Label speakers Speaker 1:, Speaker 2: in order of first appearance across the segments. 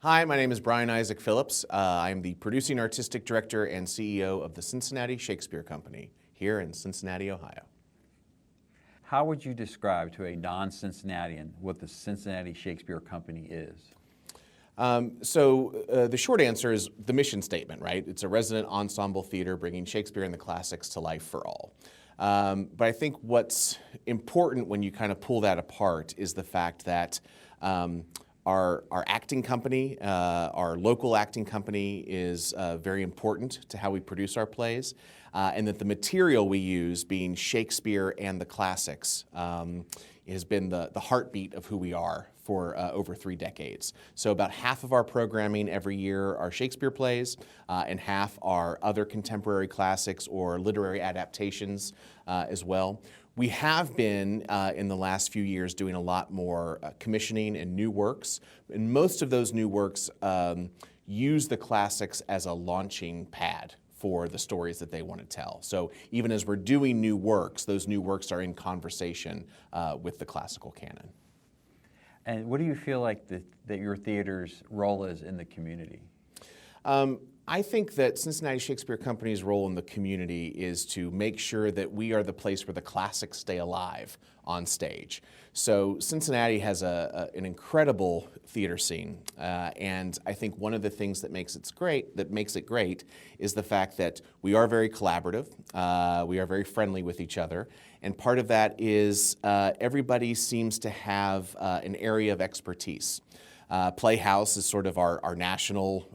Speaker 1: Hi, my name is Isaac Phillips. I am the producing artistic director and CEO of the Cincinnati Shakespeare Company here in Cincinnati, Ohio.
Speaker 2: How would you describe to a non-Cincinnatian what the Cincinnati Shakespeare Company is?
Speaker 1: The short answer is the mission statement, right? It's a resident ensemble theater bringing Shakespeare and the classics to life for all. But I think what's important when you kind of pull that apart is the fact that our acting company, our local acting company is very important to how we produce our plays, and that the material we use, being Shakespeare and the classics, has been the heartbeat of who we are for over 3 decades. So about half of our programming every year are Shakespeare plays, and half are other contemporary classics or literary adaptations as well. We have been, in the last few years, doing a lot more commissioning and new works, and most of those new works use the classics as a launching pad for the stories that they want to tell. So even as we're doing new works, those new works are in conversation with the classical canon.
Speaker 2: And what do you feel like that your theater's role is in the community?
Speaker 1: I think that Cincinnati Shakespeare Company's role in the community is to make sure that we are the place where the classics stay alive on stage. So Cincinnati has an incredible theater scene, and I think one of the things that makes it great is the fact that we are very collaborative, we are very friendly with each other, and part of that is everybody seems to have an area of expertise. Playhouse is sort of our national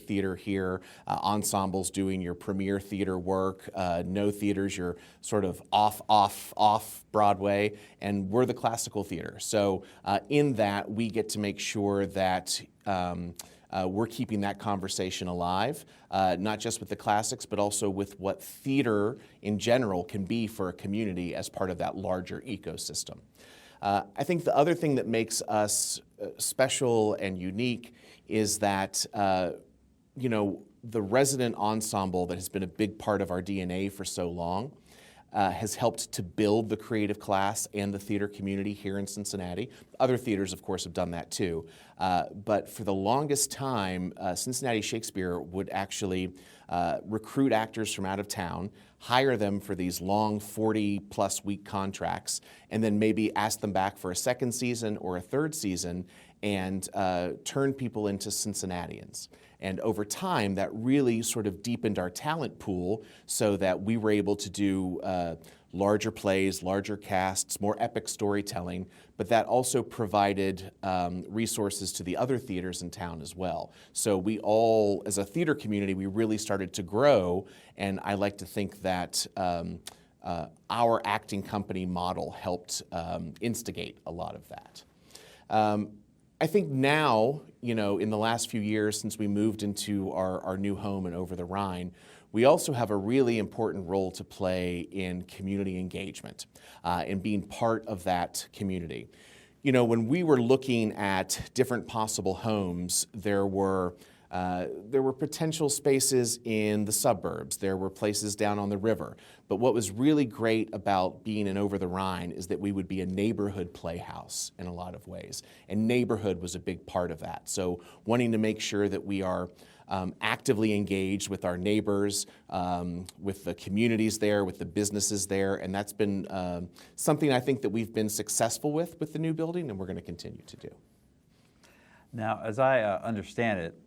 Speaker 1: theater here. Ensembles doing your premier theater work. No theaters, you're sort of off Broadway, and we're the classical theater. So in that, we get to make sure that we're keeping that conversation alive, not just with the classics, but also with what theater in general can be for a community as part of that larger ecosystem. I think the other thing that makes us special and unique is that, the resident ensemble that has been a big part of our DNA for so long has helped to build the creative class and the theater community here in Cincinnati. Other theaters, of course, have done that too. But for the longest time, Cincinnati Shakespeare would actually recruit actors from out of town, hire them for these long 40-plus week contracts, and then maybe ask them back for a second season or a third season and turn people into Cincinnatians. And over time, that really sort of deepened our talent pool so that we were able to do larger plays, larger casts, more epic storytelling, but that also provided resources to the other theaters in town as well. So we all, as a theater community, we really started to grow, and I like to think that our acting company model helped instigate a lot of that. I think now, in the last few years since we moved into our new home in Over-the Rhine, we also have a really important role to play in community engagement and being part of that community. When we were looking at different possible homes, there were potential spaces in the suburbs. There were places down on the river. But what was really great about being in Over the Rhine is that we would be a neighborhood playhouse in a lot of ways. And neighborhood was a big part of that. So wanting to make sure that we are actively engaged with our neighbors, with the communities there, with the businesses there. And that's been something I think that we've been successful with the new building, and we're going to continue to do.
Speaker 2: Now, as I understand it,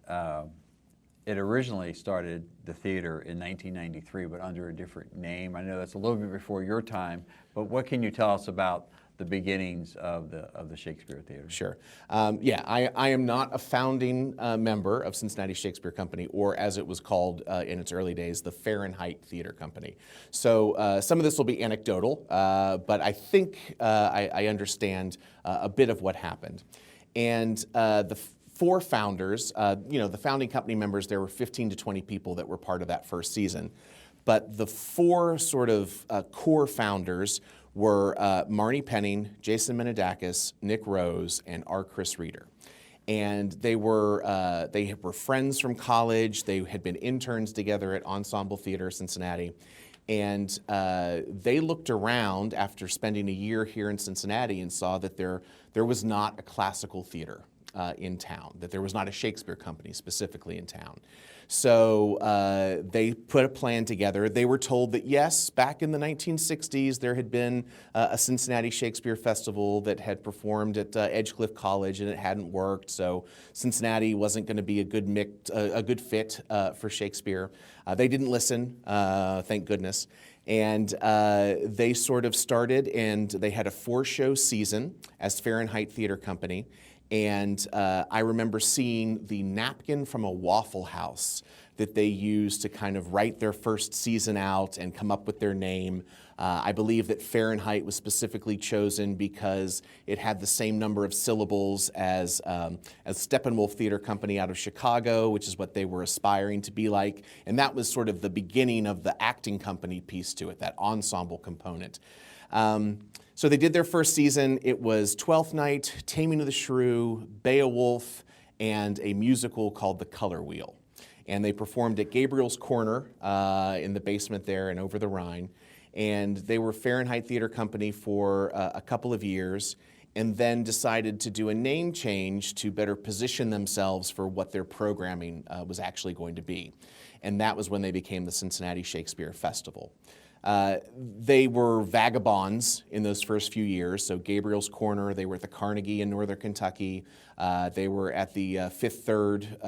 Speaker 2: it originally started the theater in 1993, but under a different name. I know that's a little bit before your time, but what can you tell us about the beginnings of the Shakespeare Theater?
Speaker 1: Sure. I am not a founding member of Cincinnati Shakespeare Company, or as it was called in its early days, the Fahrenheit Theater Company. So some of this will be anecdotal, but I think I understand a bit of what happened. And the 4 founders, the founding company members, there were 15 to 20 people that were part of that first season. But the 4 sort of core founders were Marnie Penning, Jason Menedakis, Nick Rose, and R. Chris Reeder. And they were friends from college. They had been interns together at Ensemble Theater Cincinnati. And they looked around after spending a year here in Cincinnati and saw that there was not a classical theater in town, that there was not a Shakespeare Company specifically in town. So they put a plan together. They were told that yes, back in the 1960s, there had been a Cincinnati Shakespeare Festival that had performed at Edgecliff College, and it hadn't worked. So Cincinnati wasn't going to be a good fit for Shakespeare. They didn't listen, thank goodness. And they sort of started, and they had a 4-show season as Fahrenheit Theater Company. And I remember seeing the napkin from a Waffle House that they used to kind of write their first season out and come up with their name. I believe that Fahrenheit was specifically chosen because it had the same number of syllables as Steppenwolf Theater Company out of Chicago, which is what they were aspiring to be like. And that was sort of the beginning of the acting company piece to it, that ensemble component. So they did their first season. It was Twelfth Night, Taming of the Shrew, Beowulf, and a musical called The Color Wheel. And they performed at Gabriel's Corner in the basement there and Over the Rhine. And they were Fahrenheit Theater Company for a couple of years, and then decided to do a name change to better position themselves for what their programming was actually going to be. And that was when they became the Cincinnati Shakespeare Festival. They were vagabonds in those first few years. So Gabriel's Corner, they were at the Carnegie in Northern Kentucky. They were at the Fifth Third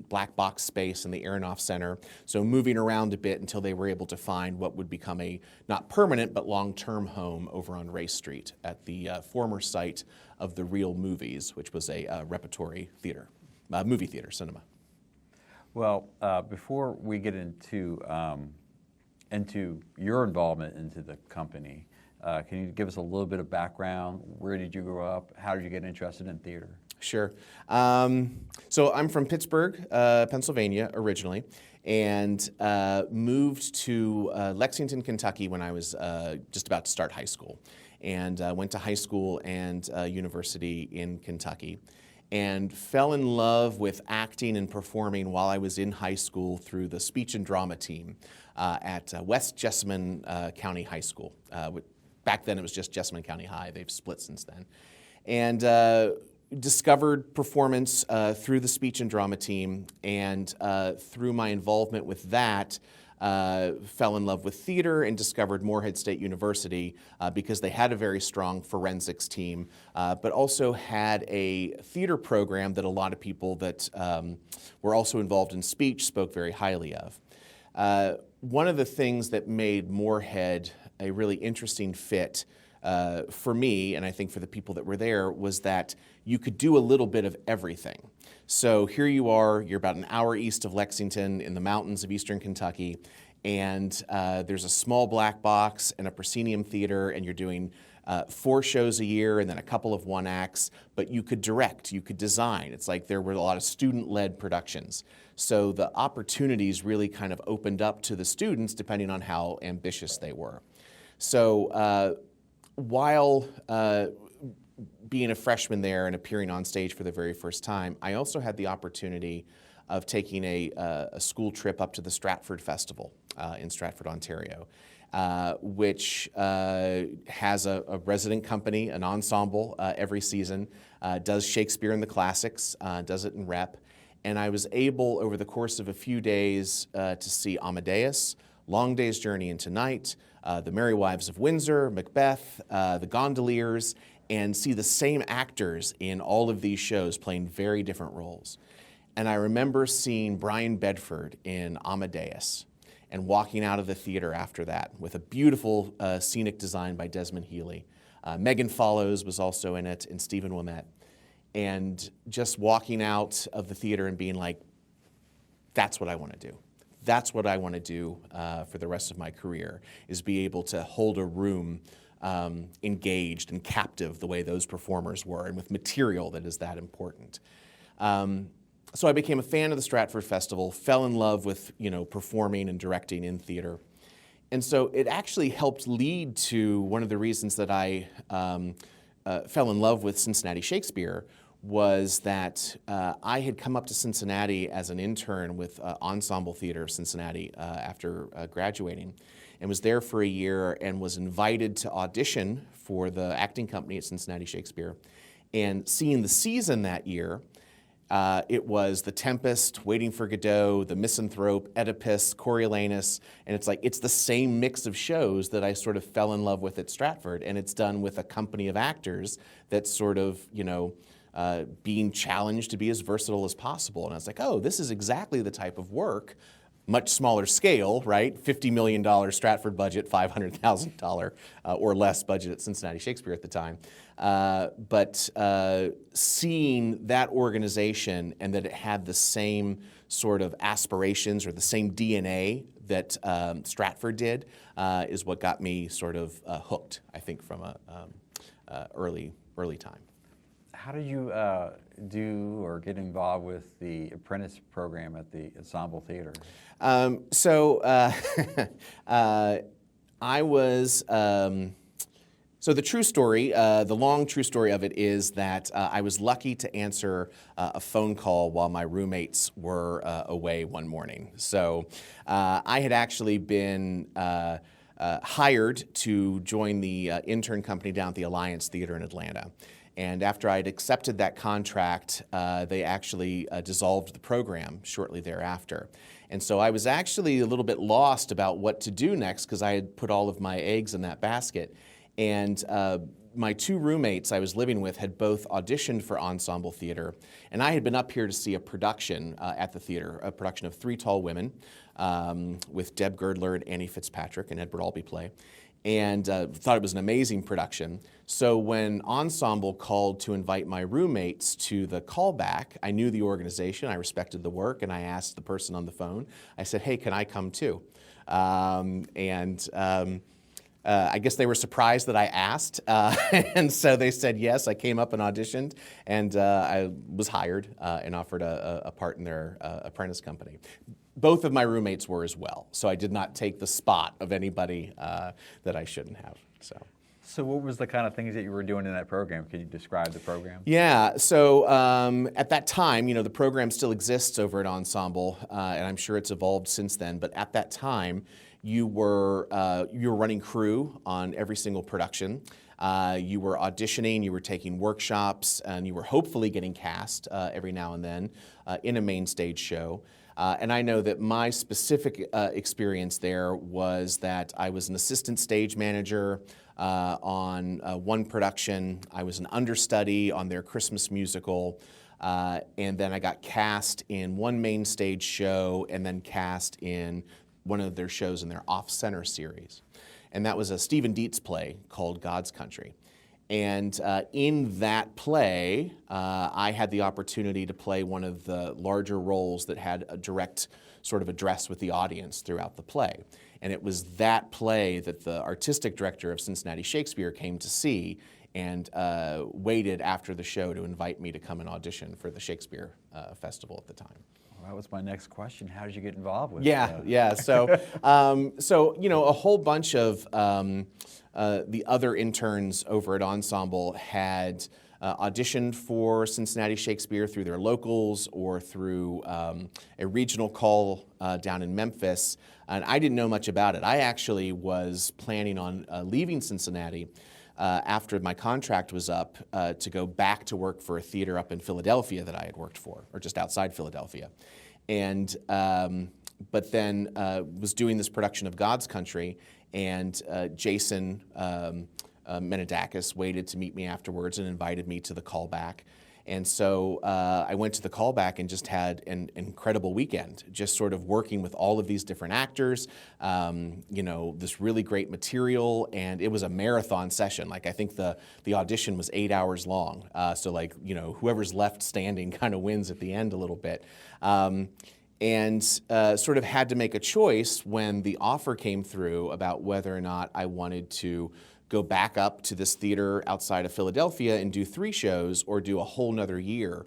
Speaker 1: Black Box Space in the Aronoff Center. So moving around a bit until they were able to find what would become a not permanent but long-term home over on Race Street at the former site of the Real Movies, which was a repertory theater, movie theater, cinema.
Speaker 2: Well, before we get into your involvement into the company, can you give us a little bit of background? Where did you grow up? How did you get interested in theater?
Speaker 1: Sure. So I'm from Pittsburgh, Pennsylvania originally, and moved to Lexington, Kentucky when I was just about to start high school. And went to high school and university in Kentucky, and fell in love with acting and performing while I was in high school through the speech and drama team at West Jessamine County High School. Back then it was just Jessamine County High. They've split since then. And discovered performance through the speech and drama team, and through my involvement with that, fell in love with theater and discovered Morehead State University because they had a very strong forensics team, but also had a theater program that a lot of people that were also involved in speech spoke very highly of. One of the things that made Morehead a really interesting fit for me, and I think for the people that were there, was that you could do a little bit of everything. So here you are, you're about an hour east of Lexington in the mountains of eastern Kentucky, and there's a small black box and a proscenium theater, and you're doing 4 shows a year and then a couple of one-acts, but you could direct, you could design. It's like there were a lot of student-led productions. So the opportunities really kind of opened up to the students depending on how ambitious they were. So while being a freshman there and appearing on stage for the very first time, I also had the opportunity of taking a school trip up to the Stratford Festival in Stratford, Ontario, which has a resident company, an ensemble every season, does Shakespeare and the classics, does it in rep. And I was able, over the course of a few days, to see Amadeus, Long Day's Journey into Night, The Merry Wives of Windsor, Macbeth, The Gondoliers, and see the same actors in all of these shows playing very different roles. And I remember seeing Brian Bedford in Amadeus and walking out of the theater after that with a beautiful scenic design by Desmond Healy. Megan Follows was also in it, and Stephen Ouimet. And just walking out of the theater and being like, that's what I want to do. That's what I want to do for the rest of my career, is be able to hold a room engaged and captive the way those performers were, and with material that is that important. So I became a fan of the Stratford Festival, fell in love with performing and directing in theater. And so it actually helped lead to one of the reasons that I fell in love with Cincinnati Shakespeare, was that I had come up to Cincinnati as an intern with Ensemble Theater Cincinnati after graduating, and was there for a year and was invited to audition for the acting company at Cincinnati Shakespeare. And seeing the season that year, it was The Tempest, Waiting for Godot, The Misanthrope, Oedipus, Coriolanus, and it's the same mix of shows that I sort of fell in love with at Stratford, and it's done with a company of actors that's sort of, being challenged to be as versatile as possible. And I was like, oh, this is exactly the type of work, much smaller scale, right? $50 million Stratford budget, $500,000 or less budget at Cincinnati Shakespeare at the time. But seeing that organization and that it had the same sort of aspirations or the same DNA that Stratford did is what got me sort of hooked, I think, from a early time.
Speaker 2: How did you do or get involved with the apprentice program at the Ensemble Theater?
Speaker 1: I was, so the true story, the long true story of it is that I was lucky to answer a phone call while my roommates were away one morning. So I had actually been hired to join the intern company down at the Alliance Theater in Atlanta. And after I'd accepted that contract, they actually dissolved the program shortly thereafter. And so I was actually a little bit lost about what to do next because I had put all of my eggs in that basket. And my two roommates I was living with had both auditioned for ensemble theater. And I had been up here to see a production at the theater, a production of Three Tall Women with Deb Girdler and Annie Fitzpatrick and Edward Albee play. And thought it was an amazing production. So when Ensemble called to invite my roommates to the callback, I knew the organization, I respected the work, and I asked the person on the phone, I said, hey, can I come too? I guess they were surprised that I asked, and so they said yes. I came up and auditioned, and I was hired and offered a part in their apprentice company. Both of my roommates were as well, so I did not take the spot of anybody that I shouldn't have.
Speaker 2: So what was the kind of things that you were doing in that program? Could you describe the program?
Speaker 1: Yeah, so at that time, the program still exists over at Ensemble, and I'm sure it's evolved since then, but at that time, you were running crew on every single production. You were auditioning, you were taking workshops, and you were hopefully getting cast every now and then in a main stage show. And I know that my specific experience there was that I was an assistant stage manager on one production. I was an understudy on their Christmas musical. And then I got cast in one main stage show and then cast in one of their shows in their off-center series. And that was a Stephen Dietz play called God's Country. And in that play, I had the opportunity to play one of the larger roles that had a direct sort of address with the audience throughout the play. And it was that play that the artistic director of Cincinnati Shakespeare came to see and waited after the show to invite me to come and audition for the Shakespeare Festival at the time.
Speaker 2: Well, that was my next question. How did you get involved with
Speaker 1: it? So, a whole bunch of the other interns over at Ensemble had auditioned for Cincinnati Shakespeare through their locals or through a regional call down in Memphis, and I didn't know much about it. I actually was planning on leaving Cincinnati after my contract was up to go back to work for a theater up in Philadelphia that I had worked for, or just outside Philadelphia. And but then was doing this production of God's Country, and Jason Menedakis waited to meet me afterwards and invited me to the callback. And so I went to the callback and just had an incredible weekend, just sort of working with all of these different actors, this really great material, and it was a marathon session. Like, I think the audition was 8 hours long, so whoever's left standing kind of wins at the end a little bit. And sort of had to make a choice when the offer came through about whether or not I wanted to go back up to this theater outside of Philadelphia and do 3 shows, or do a whole nother year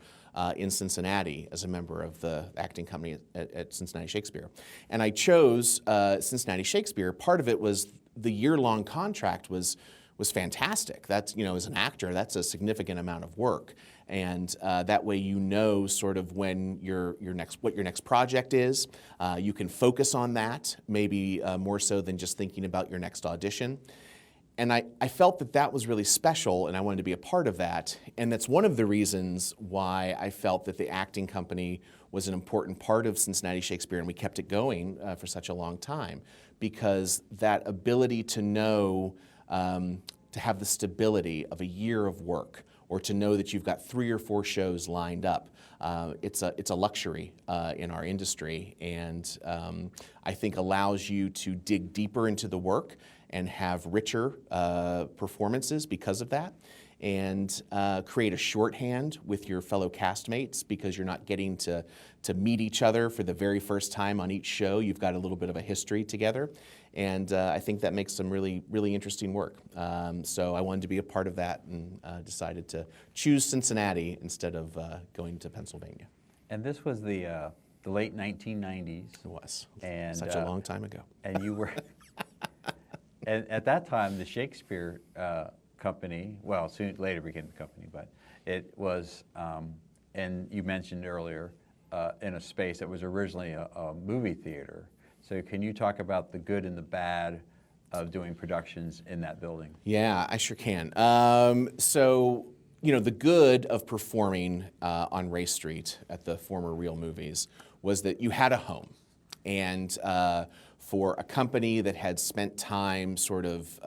Speaker 1: in Cincinnati as a member of the acting company at Cincinnati Shakespeare. And I chose Cincinnati Shakespeare. Part of it was the year-long contract was fantastic. That's, as an actor, that's a significant amount of work. And that way sort of when what your next project is. You can focus on that, maybe more so than just thinking about your next audition. And I felt that that was really special, and I wanted to be a part of that. And that's one of the reasons why I felt that the acting company was an important part of Cincinnati Shakespeare, and we kept it going for such a long time, because that ability to know, to have the stability of a year of work, or to know that you've got 3 or 4 shows lined up, it's a luxury in our industry, and I think allows you to dig deeper into the work and have richer performances because of that, and create a shorthand with your fellow castmates, because you're not getting to meet each other for the very first time on each show. You've got a little bit of a history together, and I think that makes some really, really interesting work. So I wanted to be a part of that, and decided to choose Cincinnati instead of going to Pennsylvania.
Speaker 2: And this was the late 1990s.
Speaker 1: It was,
Speaker 2: and
Speaker 1: such a long time ago.
Speaker 2: And you were, and at that time, the Shakespeare Company, well, soon later became the company, but it was, and you mentioned earlier, in a space that was originally a movie theater. So can you talk about the good and the bad of doing productions in that building?
Speaker 1: Yeah, I sure can. So, you know, the good of performing on Ray Street at the former Real Movies was that you had a home. And for a company that had spent time sort of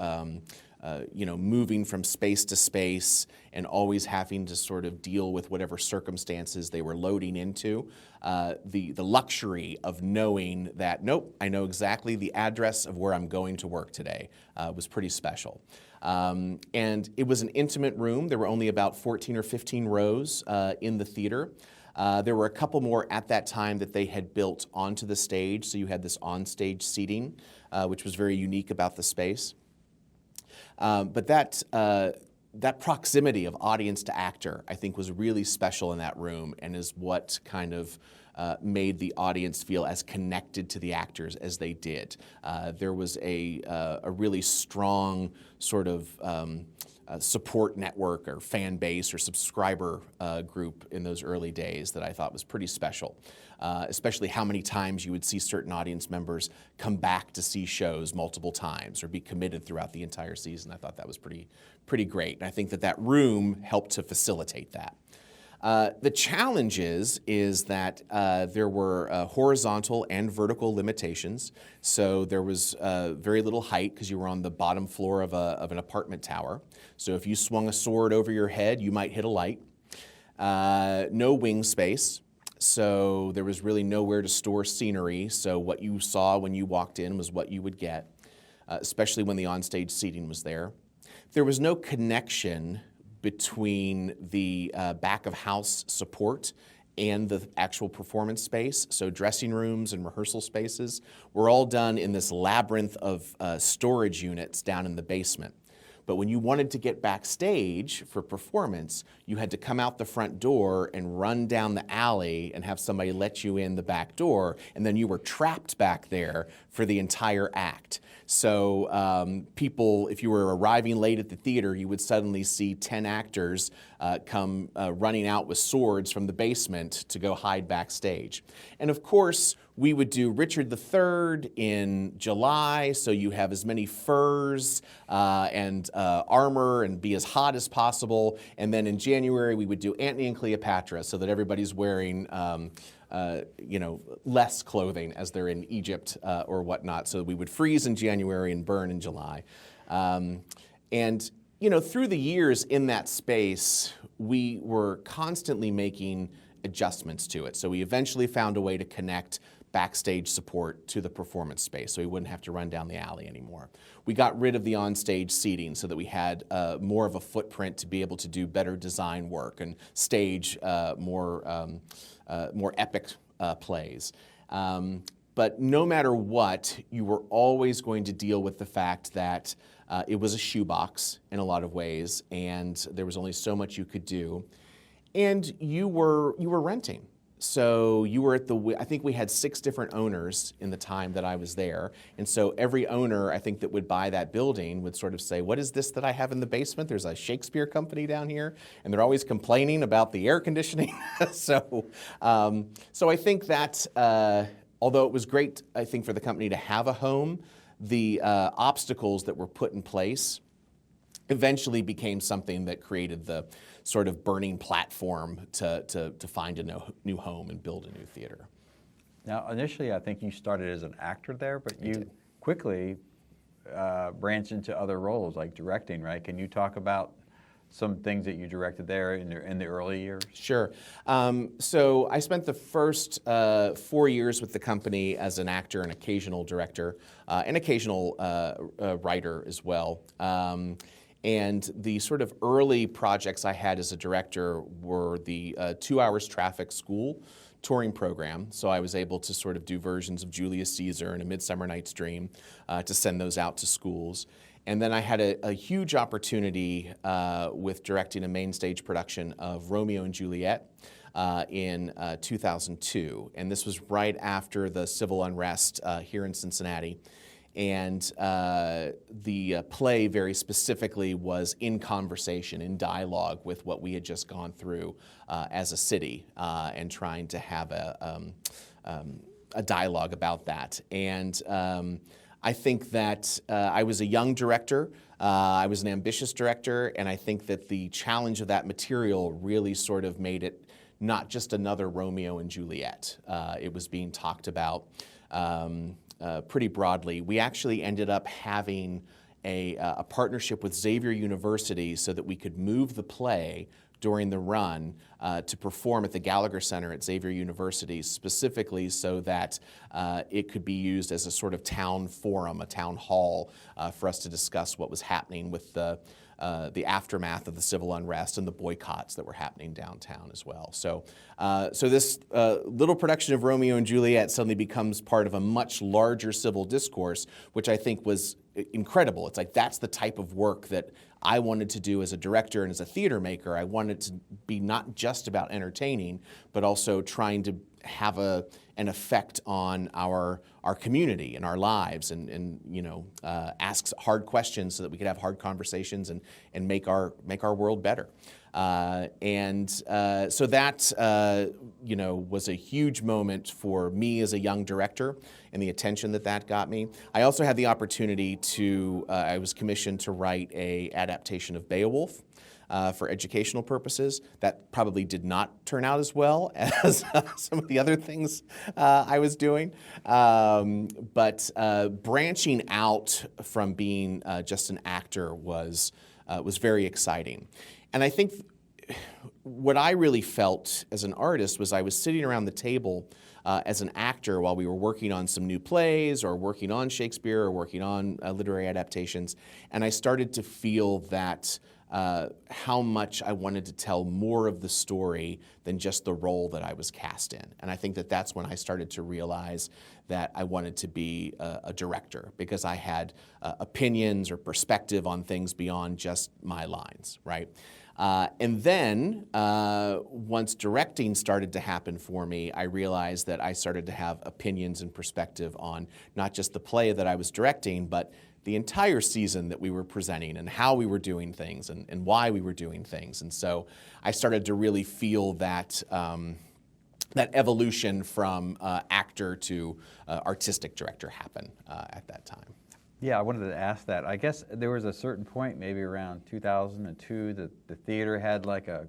Speaker 1: you know, moving from space to space and always having to sort of deal with whatever circumstances they were loading into, the luxury of knowing that, nope, I know exactly the address of where I'm going to work today was pretty special. And it was an intimate room. There were only about 14 or 15 rows in the theater. There were a couple more at that time that they had built onto the stage, so you had this on-stage seating, which was very unique about the space. But that proximity of audience to actor, I think, was really special in that room, and is what kind of made the audience feel as connected to the actors as they did. There was a really strong sort of support network or fan base or subscriber group in those early days that I thought was pretty special. Especially how many times you would see certain audience members come back to see shows multiple times or be committed throughout the entire season. I thought that was pretty great. And I think that room helped to facilitate that. The challenge is that there were horizontal and vertical limitations. So there was very little height because you were on the bottom floor of an apartment tower. So if you swung a sword over your head, you might hit a light. No wing space. So there was really nowhere to store scenery. So what you saw when you walked in was what you would get, especially when the onstage seating was there. There was no connection between the back of house support and the actual performance space. So dressing rooms and rehearsal spaces were all done in this labyrinth of storage units down in the basement. But when you wanted to get backstage for performance, you had to come out the front door and run down the alley and have somebody let you in the back door, and then you were trapped back there for the entire act. So people, if you were arriving late at the theater, you would suddenly see 10 actors come running out with swords from the basement to go hide backstage. And of course, we would do Richard III in July, so you have as many furs and armor and be as hot as possible. And then in January, we would do Antony and Cleopatra, so that everybody's wearing you know, less clothing as they're in Egypt or whatnot. So we would freeze in January and burn in July. And you know, through the years in that space, we were constantly making adjustments to it. So we eventually found a way to connect backstage support to the performance space, so we wouldn't have to run down the alley anymore. We got rid of the onstage seating so that we had more of a footprint to be able to do better design work and stage more epic plays. But no matter what, you were always going to deal with the fact that it was a shoebox in a lot of ways, and there was only so much you could do. And you were renting. So you were at I think we had 6 different owners in the time that I was there. And so every owner, I think, that would buy that building would sort of say, what is this that I have in the basement? There's a Shakespeare Company down here. And they're always complaining about the air conditioning. So I think that although it was great, I think, for the company to have a home, the obstacles that were put in place eventually became something that created the sort of burning platform to find a new home and build a new theater.
Speaker 2: Now, initially, I think you started as an actor there, but you quickly branched into other roles like directing, right? Can you talk about some things that you directed there in the early years?
Speaker 1: Sure. So I spent the first 4 years with the company as an actor and occasional director, and occasional writer as well. And the sort of early projects I had as a director were the 2 Hours Traffic School touring program. So I was able to sort of do versions of Julius Caesar and A Midsummer Night's Dream to send those out to schools. And then I had a huge opportunity with directing a main stage production of Romeo and Juliet in 2002. And this was right after the civil unrest here in Cincinnati. And the play very specifically was in conversation, in dialogue with what we had just gone through as a city, and trying to have a dialogue about that. And I think that I was a young director, I was an ambitious director, and I think that the challenge of that material really sort of made it not just another Romeo and Juliet. It was being talked about pretty broadly. We actually ended up having a partnership with Xavier University so that we could move the play during the run to perform at the Gallagher Center at Xavier University, specifically so that it could be used as a sort of town forum, a town hall, for us to discuss what was happening with the aftermath of the civil unrest and the boycotts that were happening downtown as well. So, so this little production of Romeo and Juliet suddenly becomes part of a much larger civil discourse, which I think was incredible. It's like that's the type of work that I wanted to do as a director and as a theater maker. I wanted to be not just about entertaining, but also trying to have an effect on our community and our lives, and you know, ask hard questions so that we could have hard conversations and make our world better. So that you know, was a huge moment for me as a young director and the attention that got me. I also had the opportunity to, I was commissioned to write an adaptation of Beowulf for educational purposes. That probably did not turn out as well as some of the other things I was doing. But branching out from being just an actor was very exciting. And I think what I really felt as an artist was I was sitting around the table as an actor while we were working on some new plays or working on Shakespeare or working on literary adaptations, and I started to feel that how much I wanted to tell more of the story than just the role that I was cast in. And I think that that's when I started to realize that I wanted to be a director, because I had opinions or perspective on things beyond just my lines, right? And then, once directing started to happen for me, I realized that I started to have opinions and perspective on not just the play that I was directing, but the entire season that we were presenting and how we were doing things and why we were doing things. And so I started to really feel that, that evolution from actor to artistic director happen at that time.
Speaker 2: Yeah, I wanted to ask that. I guess there was a certain point, maybe around 2002, that the theater had like a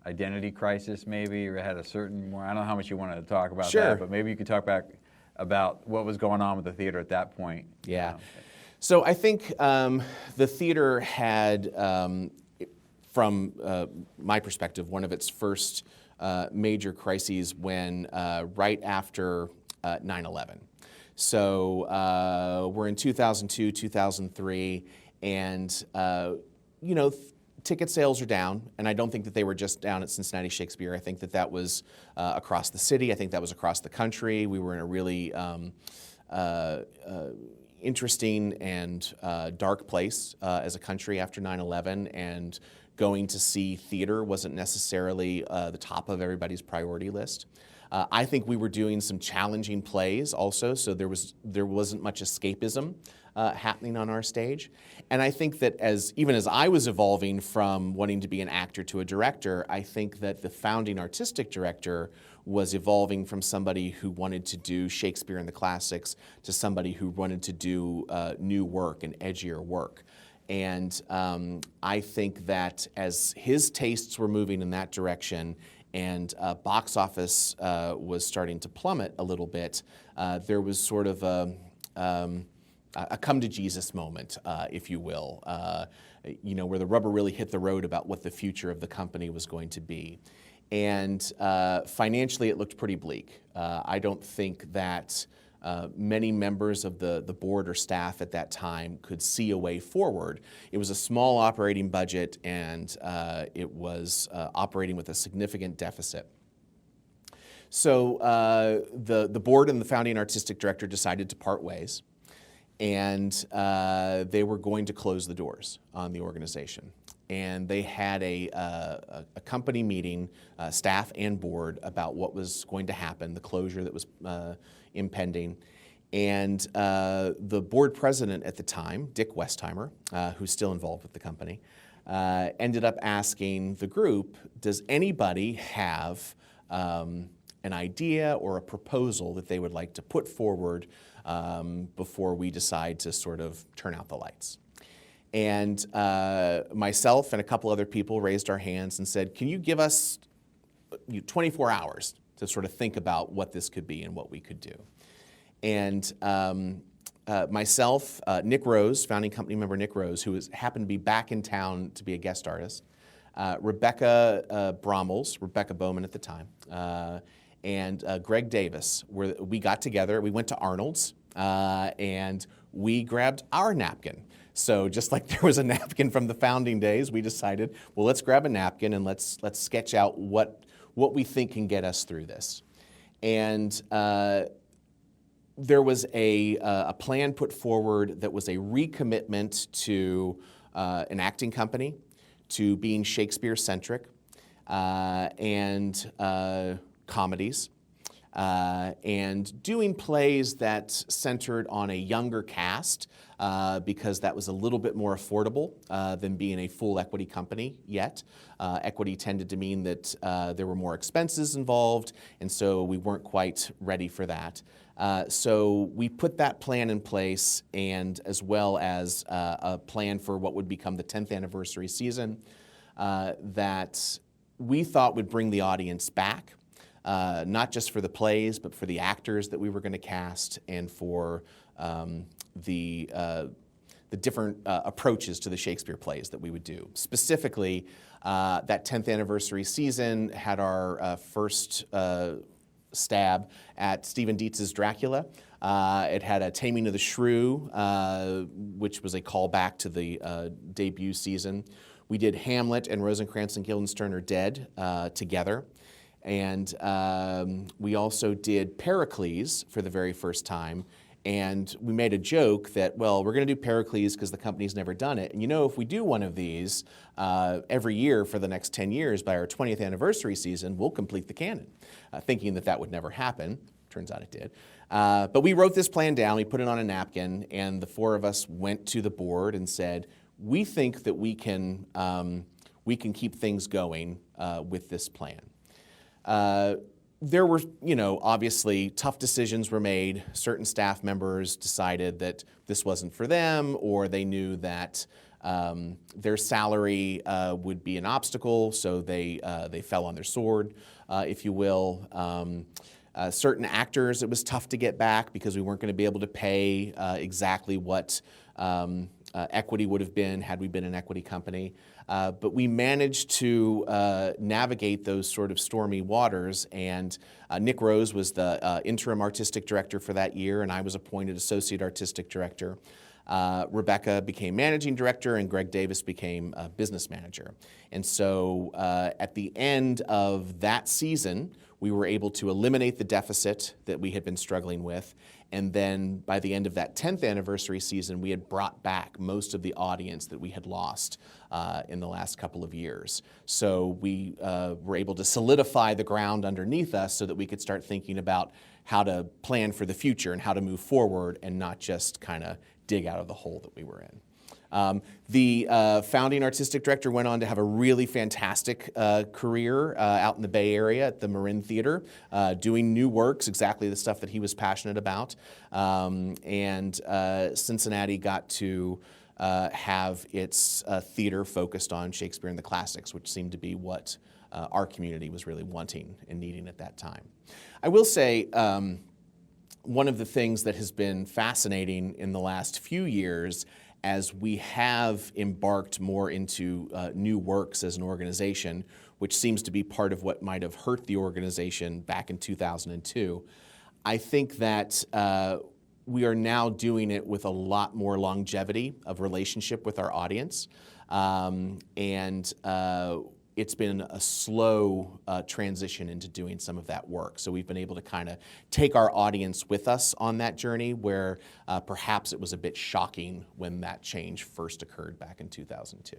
Speaker 2: identity crisis, maybe, or had a certain more. I don't know how much you wanted to talk about that, but maybe you could talk about what was going on with the theater at that point.
Speaker 1: Yeah. So I think the theater had, from my perspective, one of its first major crises when right after 9/11. So we're in 2002, 2003, and you know, ticket sales are down, and I don't think that they were just down at Cincinnati Shakespeare. I think that that was across the city. I think that was across the country. We were in a really interesting and dark place as a country after 9/11, and going to see theater wasn't necessarily the top of everybody's priority list. I think we were doing some challenging plays also, so there wasn't much escapism happening on our stage. And I think that even as I was evolving from wanting to be an actor to a director, I think that the founding artistic director was evolving from somebody who wanted to do Shakespeare and the classics to somebody who wanted to do new work and edgier work. And I think that as his tastes were moving in that direction and box office was starting to plummet a little bit, there was sort of a come to Jesus moment, if you will, where the rubber really hit the road about what the future of the company was going to be. And financially, it looked pretty bleak. I don't think that many members of the board or staff at that time could see a way forward. It was a small operating budget, and it was operating with a significant deficit. So the board and the founding artistic director decided to part ways, and they were going to close the doors on the organization. And they had a company meeting, staff and board, about what was going to happen, the closure that was impending. And the board president at the time, Dick Westheimer, who's still involved with the company, ended up asking the group, does anybody have an idea or a proposal that they would like to put forward before we decide to sort of turn out the lights? And myself and a couple other people raised our hands and said, can you give us 24 hours to sort of think about what this could be and what we could do? And myself, Nick Rose, founding company member Nick Rose, who happened to be back in town to be a guest artist, Rebecca Rebecca Bowman at the time, and Greg Davis, we got together, we went to Arnold's, and we grabbed our napkin. So just like there was a napkin from the founding days, we decided, well, let's grab a napkin and let's sketch out what we think can get us through this. And there was a plan put forward that was a recommitment to an acting company, to being Shakespeare-centric, and comedies, and doing plays that centered on a younger cast, because that was a little bit more affordable than being a full equity company yet. Equity tended to mean that there were more expenses involved, and so we weren't quite ready for that. So we put that plan in place, and as well as a plan for what would become the 10th anniversary season that we thought would bring the audience back, not just for the plays, but for the actors that we were going to cast, and for the different approaches to the Shakespeare plays that we would do. Specifically, that 10th anniversary season had our first stab at Stephen Dietz's Dracula. It had a Taming of the Shrew, which was a callback to the debut season. We did Hamlet and Rosencrantz and Guildenstern Are Dead together. And we also did Pericles for the very first time. And we made a joke that, well, we're going to do Pericles because the company's never done it. And if we do one of these every year for the next 10 years, by our 20th anniversary season, we'll complete the canon, thinking that would never happen. Turns out it did. But we wrote this plan down, we put it on a napkin, and the four of us went to the board and said, we think that we can keep things going with this plan. There were, obviously tough decisions were made. Certain staff members decided that this wasn't for them, or they knew that their salary would be an obstacle, so they fell on their sword, if you will. Certain actors, it was tough to get back because we weren't going to be able to pay exactly what equity would have been had we been an equity company. But we managed to navigate those sort of stormy waters, and Nick Rose was the interim artistic director for that year, and I was appointed associate artistic director. Rebecca became managing director, and Greg Davis became business manager. And so at the end of that season, we were able to eliminate the deficit that we had been struggling with. And then by the end of that 10th anniversary season, we had brought back most of the audience that we had lost in the last couple of years. So we were able to solidify the ground underneath us so that we could start thinking about how to plan for the future and how to move forward and not just kind of dig out of the hole that we were in. The founding artistic director went on to have a really fantastic career out in the Bay Area at the Marin Theater, doing new works, exactly the stuff that he was passionate about. And Cincinnati got to have its theater focused on Shakespeare and the classics, which seemed to be what our community was really wanting and needing at that time. I will say one of the things that has been fascinating in the last few years as we have embarked more into new works as an organization, which seems to be part of what might have hurt the organization back in 2002, I think that we are now doing it with a lot more longevity of relationship with our audience. It's been a slow transition into doing some of that work. So we've been able to kind of take our audience with us on that journey where perhaps it was a bit shocking when that change first occurred back in 2002.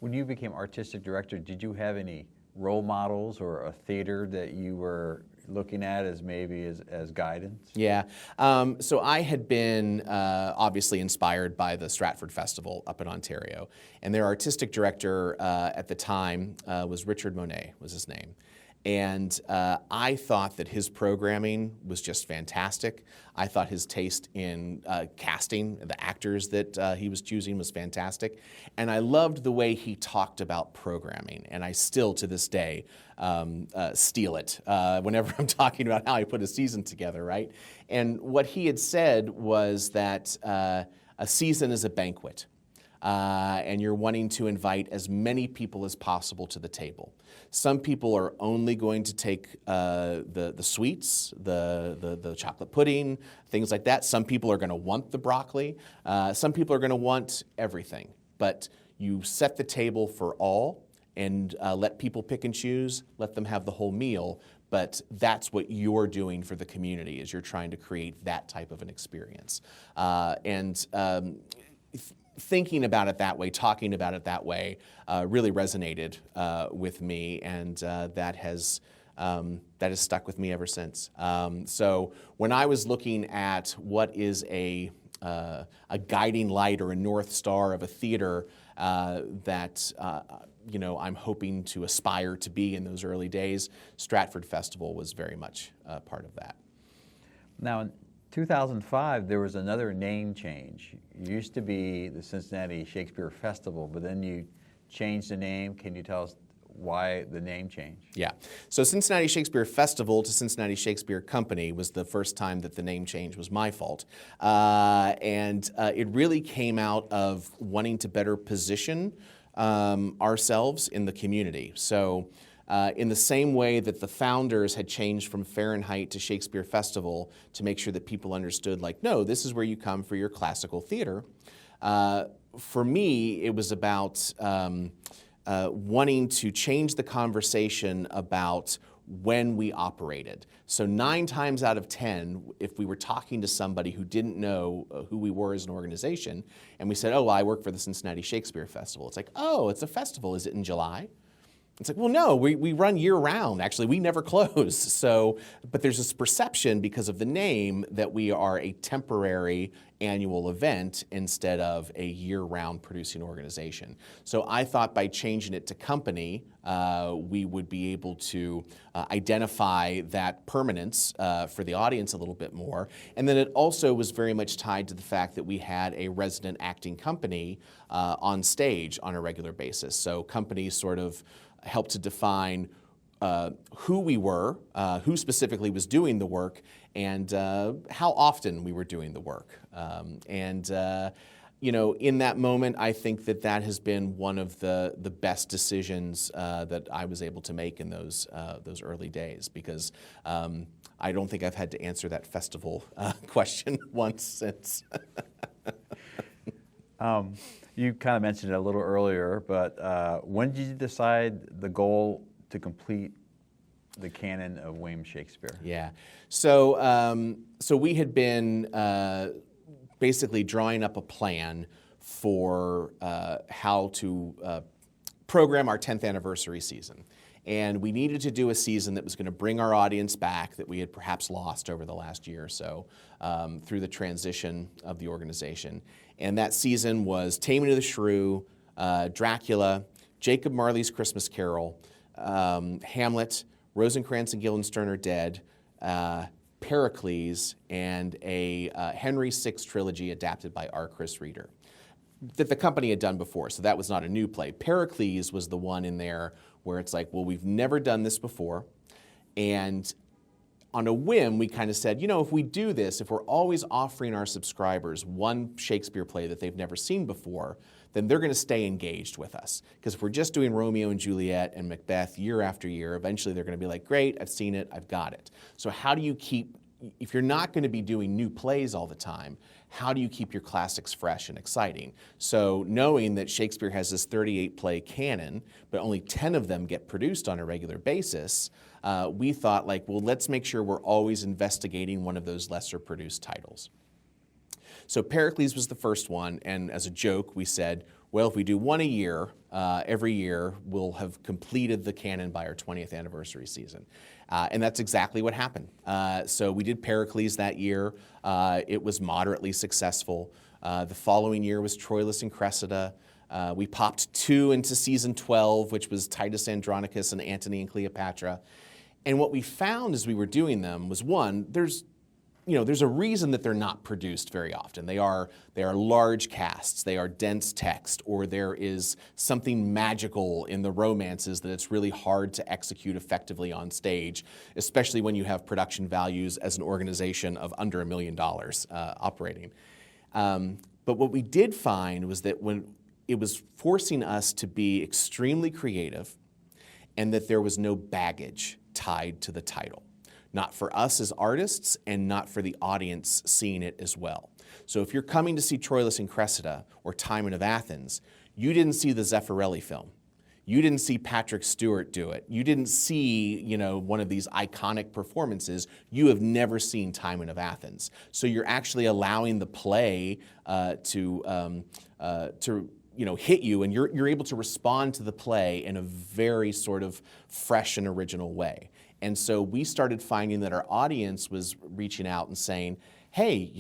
Speaker 2: When you became artistic director, did you have any role models or a theater that you were looking at as maybe as guidance?
Speaker 1: Yeah, so I had been obviously inspired by the Stratford Festival up in Ontario, and their artistic director at the time was Richard Monet, was his name. And I thought that his programming was just fantastic. I thought his taste in casting, the actors that he was choosing was fantastic. And I loved the way he talked about programming. And I still, to this day, steal it whenever I'm talking about how I put a season together, right? And what he had said was that a season is a banquet. And you're wanting to invite as many people as possible to the table. Some people are only going to take the sweets, the chocolate pudding, things like that. Some people are going to want the broccoli. Some people are going to want everything. But you set the table for all and let people pick and choose, let them have the whole meal. But that's what you're doing for the community, is you're trying to create that type of an experience. Thinking about it that way, talking about it that way, really resonated with me, and that has stuck with me ever since. So when I was looking at what is a guiding light or a North Star of a theater that I'm hoping to aspire to be in those early days, Stratford Festival was very much part of that.
Speaker 2: Now, in 2005, there was another name change. It used to be the Cincinnati Shakespeare Festival, but then you changed the name. Can you tell us why the name change?
Speaker 1: Yeah. So Cincinnati Shakespeare Festival to Cincinnati Shakespeare Company was the first time that the name change was my fault. It really came out of wanting to better position ourselves in the community. So in the same way that the founders had changed from Fahrenheit to Shakespeare Festival to make sure that people understood, like, no, this is where you come for your classical theater. For me, it was about wanting to change the conversation about when we operated. So 9 times out of 10, if we were talking to somebody who didn't know who we were as an organization, and we said, oh, well, I work for the Cincinnati Shakespeare Festival. It's like, oh, it's a festival. Is it in July? It's like, well, no, we run year-round. Actually, we never close. So, but there's this perception because of the name that we are a temporary annual event instead of a year-round producing organization. So I thought by changing it to company, we would be able to identify that permanence for the audience a little bit more. And then it also was very much tied to the fact that we had a resident acting company on stage on a regular basis. So companies sort of helped to define who we were, who specifically was doing the work, and how often we were doing the work. In that moment, I think that has been one of the best decisions that I was able to make in those early days, because I don't think I've had to answer that festival question once since.
Speaker 2: You kind of mentioned it a little earlier, but when did you decide the goal to complete the canon of William Shakespeare?
Speaker 1: Yeah, so we had been basically drawing up a plan for how to program our 10th anniversary season. And we needed to do a season that was going to bring our audience back that we had perhaps lost over the last year or so through the transition of the organization. And that season was Taming of the Shrew, Dracula, Jacob Marley's Christmas Carol, Hamlet, Rosencrantz and Guildenstern Are Dead, Pericles, and a Henry VI trilogy adapted by R. Chris Reader. that the company had done before, so that was not a new play. Pericles was the one in there where it's like, well, we've never done this before, and on a whim, we kind of said, if we do this, if we're always offering our subscribers one Shakespeare play that they've never seen before, then they're going to stay engaged with us. Because if we're just doing Romeo and Juliet and Macbeth year after year, eventually they're going to be like, great, I've seen it, I've got it. So how do you keep, if you're not going to be doing new plays all the time, how do you keep your classics fresh and exciting? So knowing that Shakespeare has this 38-play canon, but only 10 of them get produced on a regular basis, we thought, well, let's make sure we're always investigating one of those lesser produced titles. So Pericles was the first one, and as a joke, we said, well, if we do one a year, every year, we'll have completed the canon by our 20th anniversary season. And that's exactly what happened. So we did Pericles that year. It was moderately successful. The following year was Troilus and Cressida. We popped 2 into season 12, which was Titus Andronicus and Antony and Cleopatra. And what we found as we were doing them was, one, there's a reason that they're not produced very often. They are large casts, they are dense text, or there is something magical in the romances that it's really hard to execute effectively on stage, especially when you have production values as an organization of under $1 million operating. But what we did find was that when it was forcing us to be extremely creative, and that there was no baggage tied to the title. Not for us as artists, and not for the audience seeing it as well. So if you're coming to see Troilus and Cressida or Timon of Athens, you didn't see the Zeffirelli film. You didn't see Patrick Stewart do it. You didn't see, one of these iconic performances. You have never seen Timon of Athens. So you're actually allowing the play to hit you, and you're able to respond to the play in a very sort of fresh and original way. And so we started finding that our audience was reaching out and saying, hey,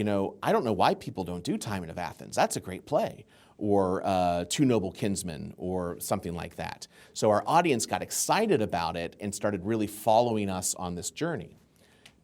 Speaker 1: I don't know why people don't do Timon of Athens. That's a great play. Or Two Noble Kinsmen, or something like that. So our audience got excited about it and started really following us on this journey.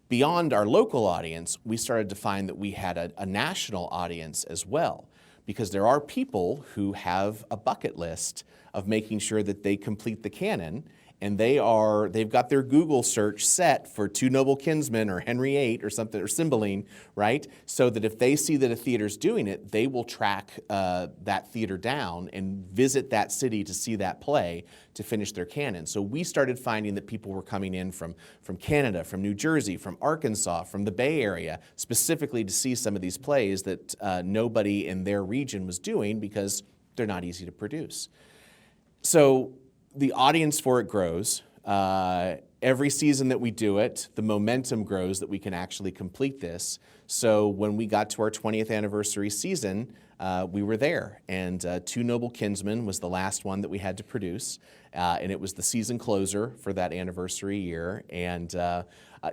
Speaker 1: Beyond our local audience, we started to find that we had a national audience as well, because there are people who have a bucket list of making sure that they complete the canon, and they've got their Google search set for Two Noble Kinsmen or Henry VIII or something, or Cymbeline, right? So that if they see that a theater's doing it, they will track that theater down and visit that city to see that play to finish their canon. So we started finding that people were coming in from Canada, from New Jersey, from Arkansas, from the Bay Area, specifically to see some of these plays that nobody in their region was doing because they're not easy to produce. So the audience for it grows. Every season that we do it, the momentum grows that we can actually complete this. So when we got to our 20th anniversary season, we were there. And Two Noble Kinsmen was the last one that we had to produce. And it was the season closer for that anniversary year. And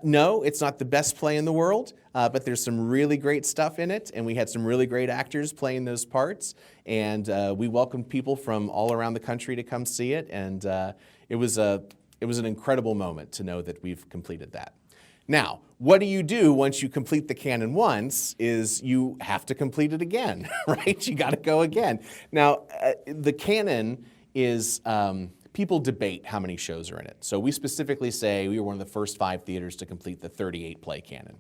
Speaker 1: no, it's not the best play in the world, but there's some really great stuff in it. And we had some really great actors playing those parts. And we welcomed people from all around the country to come see it. And it was an incredible moment to know that we've completed that. Now, what do you do once you complete the canon once is you have to complete it again, right? You got to go again. Now, the canon is, people debate how many shows are in it. So we specifically say we were one of the first 5 theaters to complete the 38-play canon.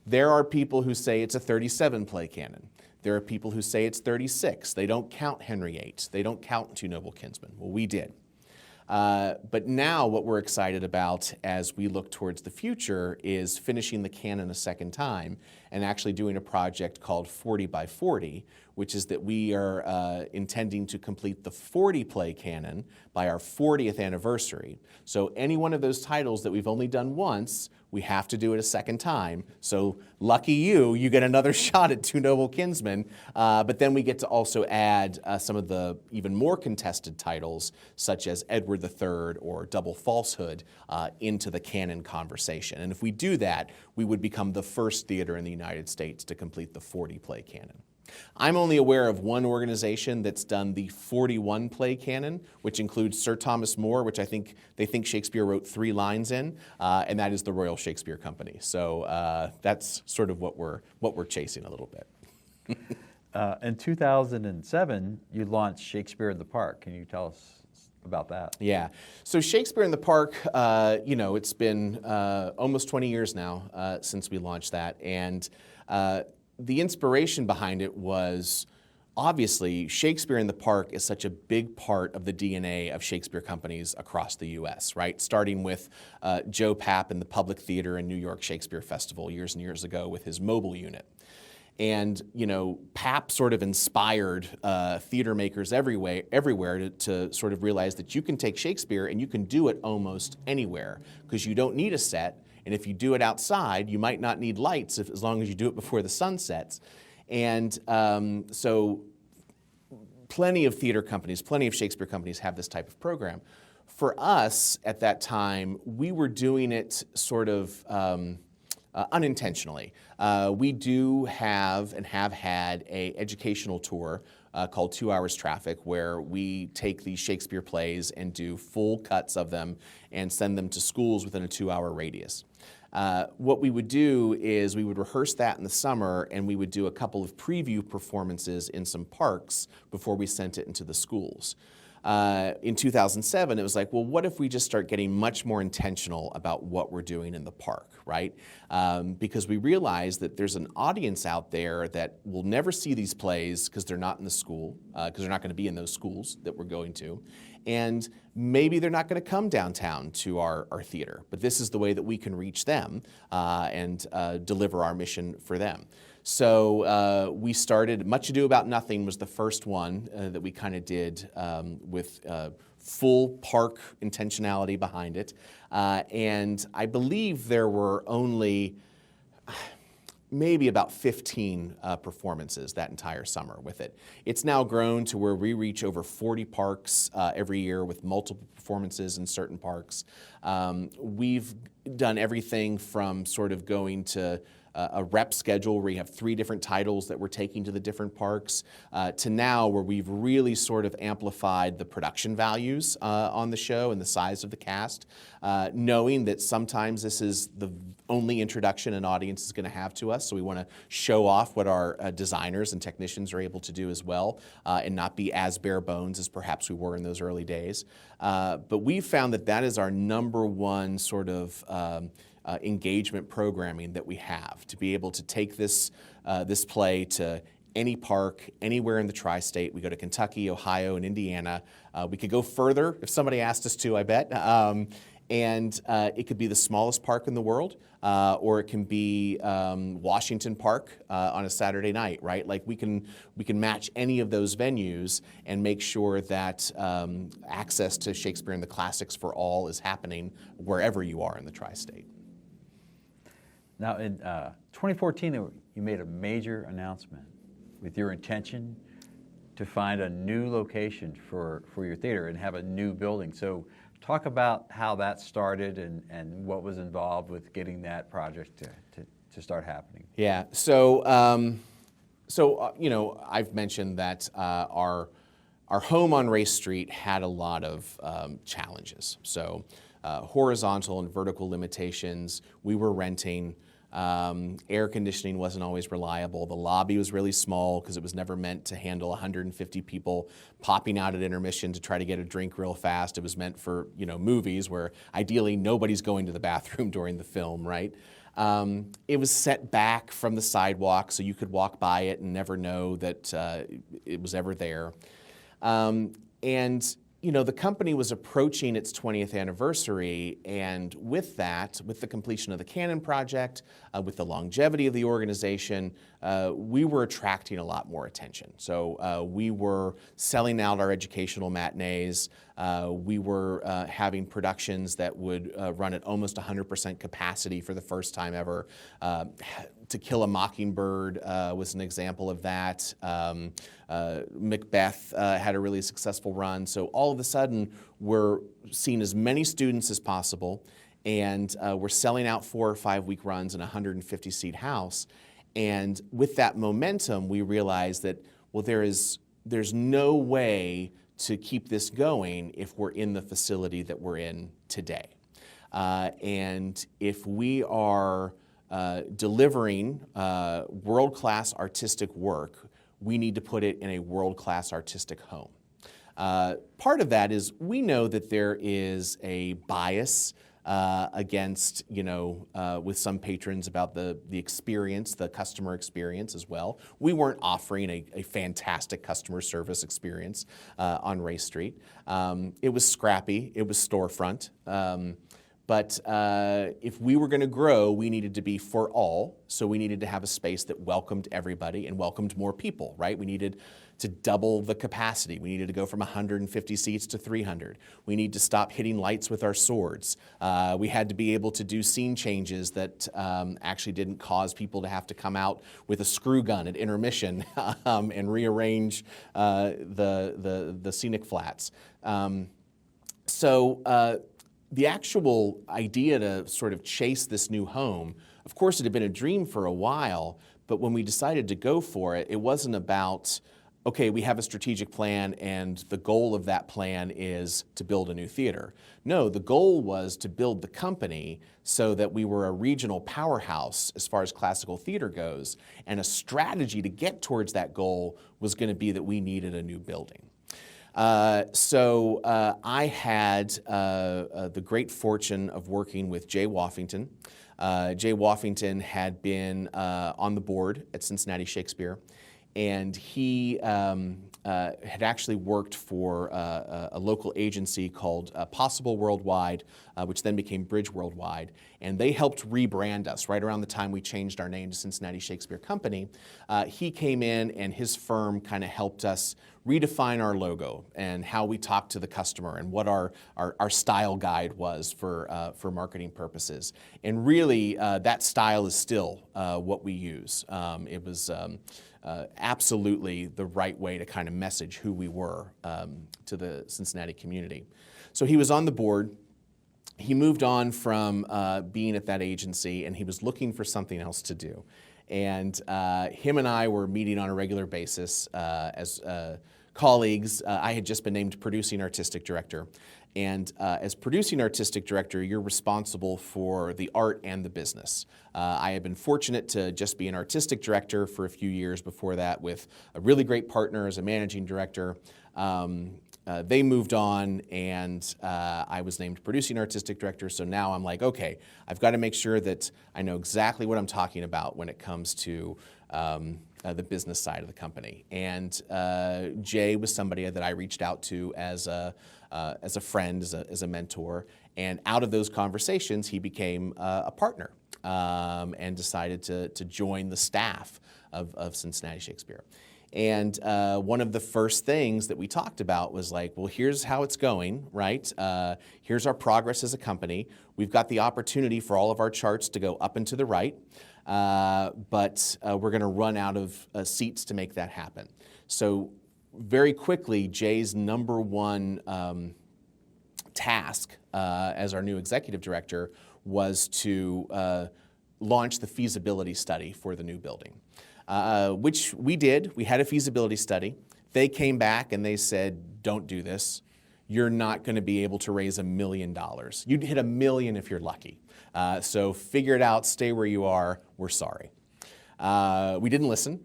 Speaker 1: There are people who say it's a 37-play canon. There are people who say it's 36. They don't count Henry VIII. They don't count Two Noble Kinsmen. Well, we did. But now what we're excited about as we look towards the future is finishing the canon a second time and actually doing a project called 40 by 40, which is that we are intending to complete the 40-play canon by our 40th anniversary. So any one of those titles that we've only done once, we have to do it a second time. So lucky you get another shot at Two Noble Kinsmen, but then we get to also add some of the even more contested titles, such as Edward III or Double Falsehood, into the canon conversation. And if we do that, we would become the first theater in the United States to complete the 40-play canon. I'm only aware of one organization that's done the 41-play canon, which includes Sir Thomas More, which they think Shakespeare wrote 3 lines in, and that is the Royal Shakespeare Company. So that's sort of what we're chasing a little bit.
Speaker 2: In 2007, you launched Shakespeare in the Park. Can you tell us about that?
Speaker 1: Yeah. So Shakespeare in the Park, it's been almost 20 years now since we launched that. And the inspiration behind it was obviously Shakespeare in the Park is such a big part of the DNA of Shakespeare companies across the U.S., right? Starting with Joe Papp in the Public Theater and New York Shakespeare Festival years and years ago with his mobile unit. And, Papp sort of inspired theater makers everywhere to sort of realize that you can take Shakespeare and you can do it almost anywhere because you don't need a set. And if you do it outside, you might not need lights as long as you do it before the sun sets. And so plenty of theater companies, plenty of Shakespeare companies have this type of program. For us at that time, we were doing it sort of unintentionally. We do have and have had an educational tour called 2 Hours Traffic, where we take these Shakespeare plays and do full cuts of them and send them to schools within a 2-hour radius. What we would do is we would rehearse that in the summer, and we would do a couple of preview performances in some parks before we sent it into the schools. In 2007, it was like, well, what if we just start getting much more intentional about what we're doing in the park, right? Because we realize that there's an audience out there that will never see these plays because they're not in the school, because they're not going to be in those schools that we're going to. And maybe they're not going to come downtown to our theater, but this is the way that we can reach them and deliver our mission for them. So we started, Much Ado About Nothing was the first one that we kind of did with full park intentionality behind it. And I believe there were only maybe about 15 performances that entire summer with it. It's now grown to where we reach over 40 parks every year with multiple performances in certain parks. We've done everything from sort of going to a rep schedule where you have 3 different titles that we're taking to the different parks, to now where we've really sort of amplified the production values on the show and the size of the cast, knowing that sometimes this is the only introduction an audience is going to have to us, so we want to show off what our designers and technicians are able to do as well, and not be as bare bones as perhaps we were in those early days. But we've found that that is our number one sort of engagement programming that we have, to be able to take this play to any park, anywhere in the tri-state. We go to Kentucky, Ohio, and Indiana. We could go further if somebody asked us to, I bet. And it could be the smallest park in the world, or it can be Washington Park on a Saturday night, right? Like we can match any of those venues and make sure that access to Shakespeare and the Classics for all is happening wherever you are in the tri-state.
Speaker 2: Now, in 2014, you made a major announcement with your intention to find a new location for your theater and have a new building. So talk about how that started and what was involved with getting that project to start happening.
Speaker 1: Yeah, so I've mentioned that our home on Race Street had a lot of challenges. So horizontal and vertical limitations. We were renting. Air conditioning wasn't always reliable. The lobby was really small because it was never meant to handle 150 people popping out at intermission to try to get a drink real fast. It was meant for, movies where ideally nobody's going to the bathroom during the film, right? It was set back from the sidewalk so you could walk by it and never know that it was ever there. The company was approaching its 20th anniversary, and with that, with the completion of the Canon project, with the longevity of the organization, we were attracting a lot more attention. So we were selling out our educational matinees. We were having productions that would run at almost 100% capacity for the first time ever. To Kill a Mockingbird was an example of that. Macbeth had a really successful run. So all of a sudden, we're seeing as many students as possible, and we're selling out 4 or 5 week runs in a 150-seat house. And with that momentum, we realized that, well, there's no way to keep this going if we're in the facility that we're in today. And if we are delivering world-class artistic work, we need to put it in a world-class artistic home. Part of that is we know that there is a bias against, with some patrons about the experience, the customer experience as well. We weren't offering a fantastic customer service experience on Race Street. It was scrappy, it was storefront. But if we were going to grow, we needed to be for all. So we needed to have a space that welcomed everybody and welcomed more people, right? We needed to double the capacity. We needed to go from 150 seats to 300. We need to stop hitting lights with our swords. We had to be able to do scene changes that actually didn't cause people to have to come out with a screw gun at intermission and rearrange the scenic flats. The actual idea to sort of chase this new home, of course it had been a dream for a while, but when we decided to go for it, it wasn't about, okay, we have a strategic plan and the goal of that plan is to build a new theater. No, the goal was to build the company so that we were a regional powerhouse as far as classical theater goes, and a strategy to get towards that goal was going to be that we needed a new building. I had the great fortune of working with Jay Woffington. Jay Woffington had been on the board at Cincinnati Shakespeare, and he had actually worked for a local agency called Possible Worldwide, which then became Bridge Worldwide, and they helped rebrand us right around the time we changed our name to Cincinnati Shakespeare Company. He came in and his firm kind of helped us redefine our logo and how we talked to the customer and what our style guide was for marketing purposes. And really, that style is still what we use. It was absolutely the right way to kind of message who we were to the Cincinnati community. So he was on the board. He moved on from being at that agency, and he was looking for something else to do. And him and I were meeting on a regular basis as colleagues. I had just been named producing artistic director. And as producing artistic director, you're responsible for the art and the business. I had been fortunate to just be an artistic director for a few years before that with a really great partner as a managing director. They moved on, and I was named producing artistic director. So now I'm like, okay, I've got to make sure that I know exactly what I'm talking about when it comes to the business side of the company. And Jay was somebody that I reached out to as a friend, as a mentor. And out of those conversations, he became a partner and decided to join the staff of Cincinnati Shakespeare. And one of the first things that we talked about was like, well, here's how it's going, right? Here's our progress as a company. We've got the opportunity for all of our charts to go up and to the right, but we're going to run out of seats to make that happen. So very quickly, Jay's number one task as our new executive director was to launch the feasibility study for the new building. Which we did. We had a feasibility study. They came back and they said, don't do this. You're not going to be able to raise $1 million. You'd hit $1 million if you're lucky. So figure it out, stay where you are, we're sorry. We didn't listen.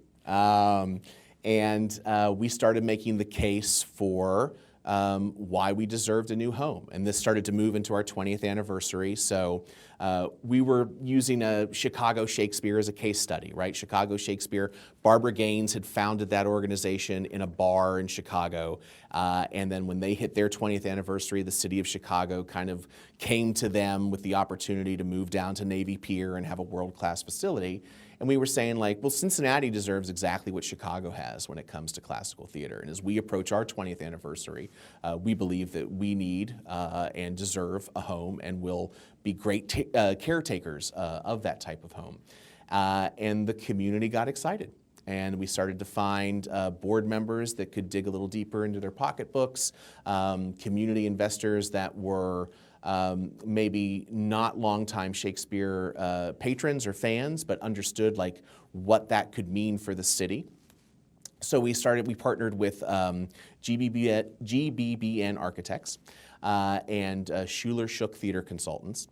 Speaker 1: And we started making the case for why we deserved a new home. And this started to move into our 20th anniversary. So we were using a Chicago Shakespeare as a case study, right? Chicago Shakespeare, Barbara Gaines had founded that organization in a bar in Chicago. And then when they hit their 20th anniversary, the city of Chicago kind of came to them with the opportunity to move down to Navy Pier and have a world-class facility. And we were saying like, well, Cincinnati deserves exactly what Chicago has when it comes to classical theater. And as we approach our 20th anniversary, we believe that we need and deserve a home and will be great caretakers of that type of home. And the community got excited. And we started to find board members that could dig a little deeper into their pocketbooks, community investors that were maybe not longtime Shakespeare patrons or fans, but understood like what that could mean for the city. So we partnered with GBBN Architects and Schuler Shook Theater Consultants.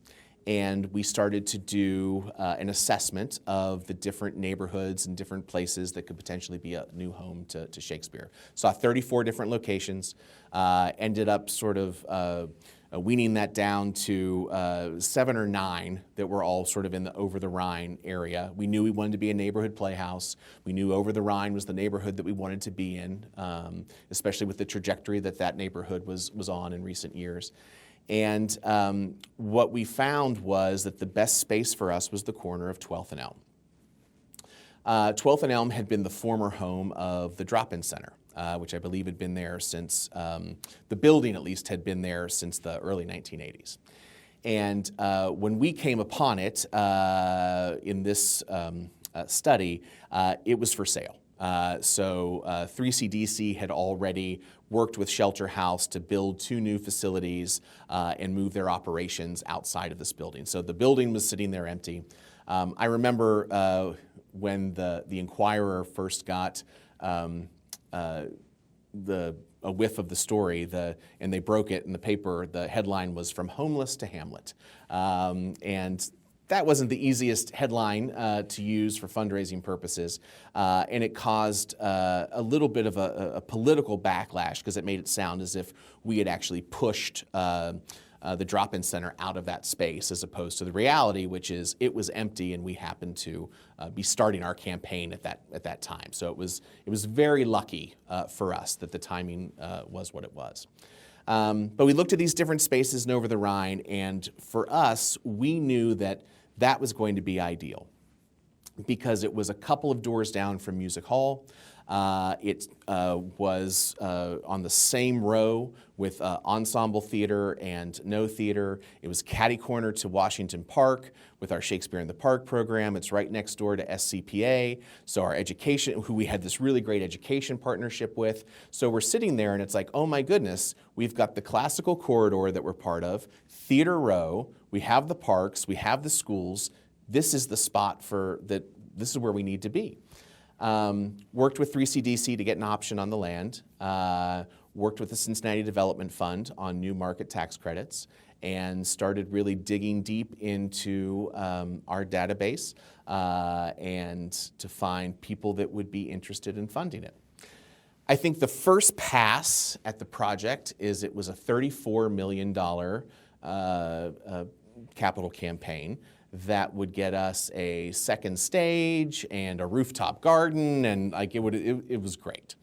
Speaker 1: and we started to do an assessment of the different neighborhoods and different places that could potentially be a new home to Shakespeare. Saw 34 different locations, ended up sort of weaning that down to 7 or 9 that were all sort of in the Over the Rhine area. We knew we wanted to be a neighborhood playhouse. We knew Over the Rhine was the neighborhood that we wanted to be in, especially with the trajectory that neighborhood was on in recent years. And what we found was that the best space for us was the corner of 12th and Elm. 12th and Elm had been the former home of the Drop-In Center, which I believe had been there since, the building at least had been there since the early 1980s. And when we came upon it in this study, it was for sale. So 3CDC had already worked with Shelter House to build 2 new facilities and move their operations outside of this building. So the building was sitting there empty. I remember when the Inquirer first got a whiff of the story, and they broke it in the paper. The headline was "From Homeless to Hamlet," and that wasn't the easiest headline to use for fundraising purposes, and it caused a little bit of a political backlash because it made it sound as if we had actually pushed the Drop-In Center out of that space, as opposed to the reality, which is it was empty and we happened to be starting our campaign at that time. So it was very lucky for us that the timing was what it was. But we looked at these different spaces in Over the Rhine, and for us, we knew that was going to be ideal because it was a couple of doors down from Music Hall. It was on the same row with Ensemble Theater and No Theater. It was catty-corner to Washington Park with our Shakespeare in the Park program. It's right next door to SCPA, so our education, who we had this really great education partnership with. So we're sitting there and it's like, oh my goodness, we've got the classical corridor that we're part of, Theater Row, we have the parks, we have the schools. This is the spot this is where we need to be. Worked with 3CDC to get an option on the land, worked with the Cincinnati Development Fund on new market tax credits, and started really digging deep into our database and to find people that would be interested in funding it. I think the first pass at the project is it was a $34 million capital campaign that would get us a second stage and a rooftop garden, and like it was great.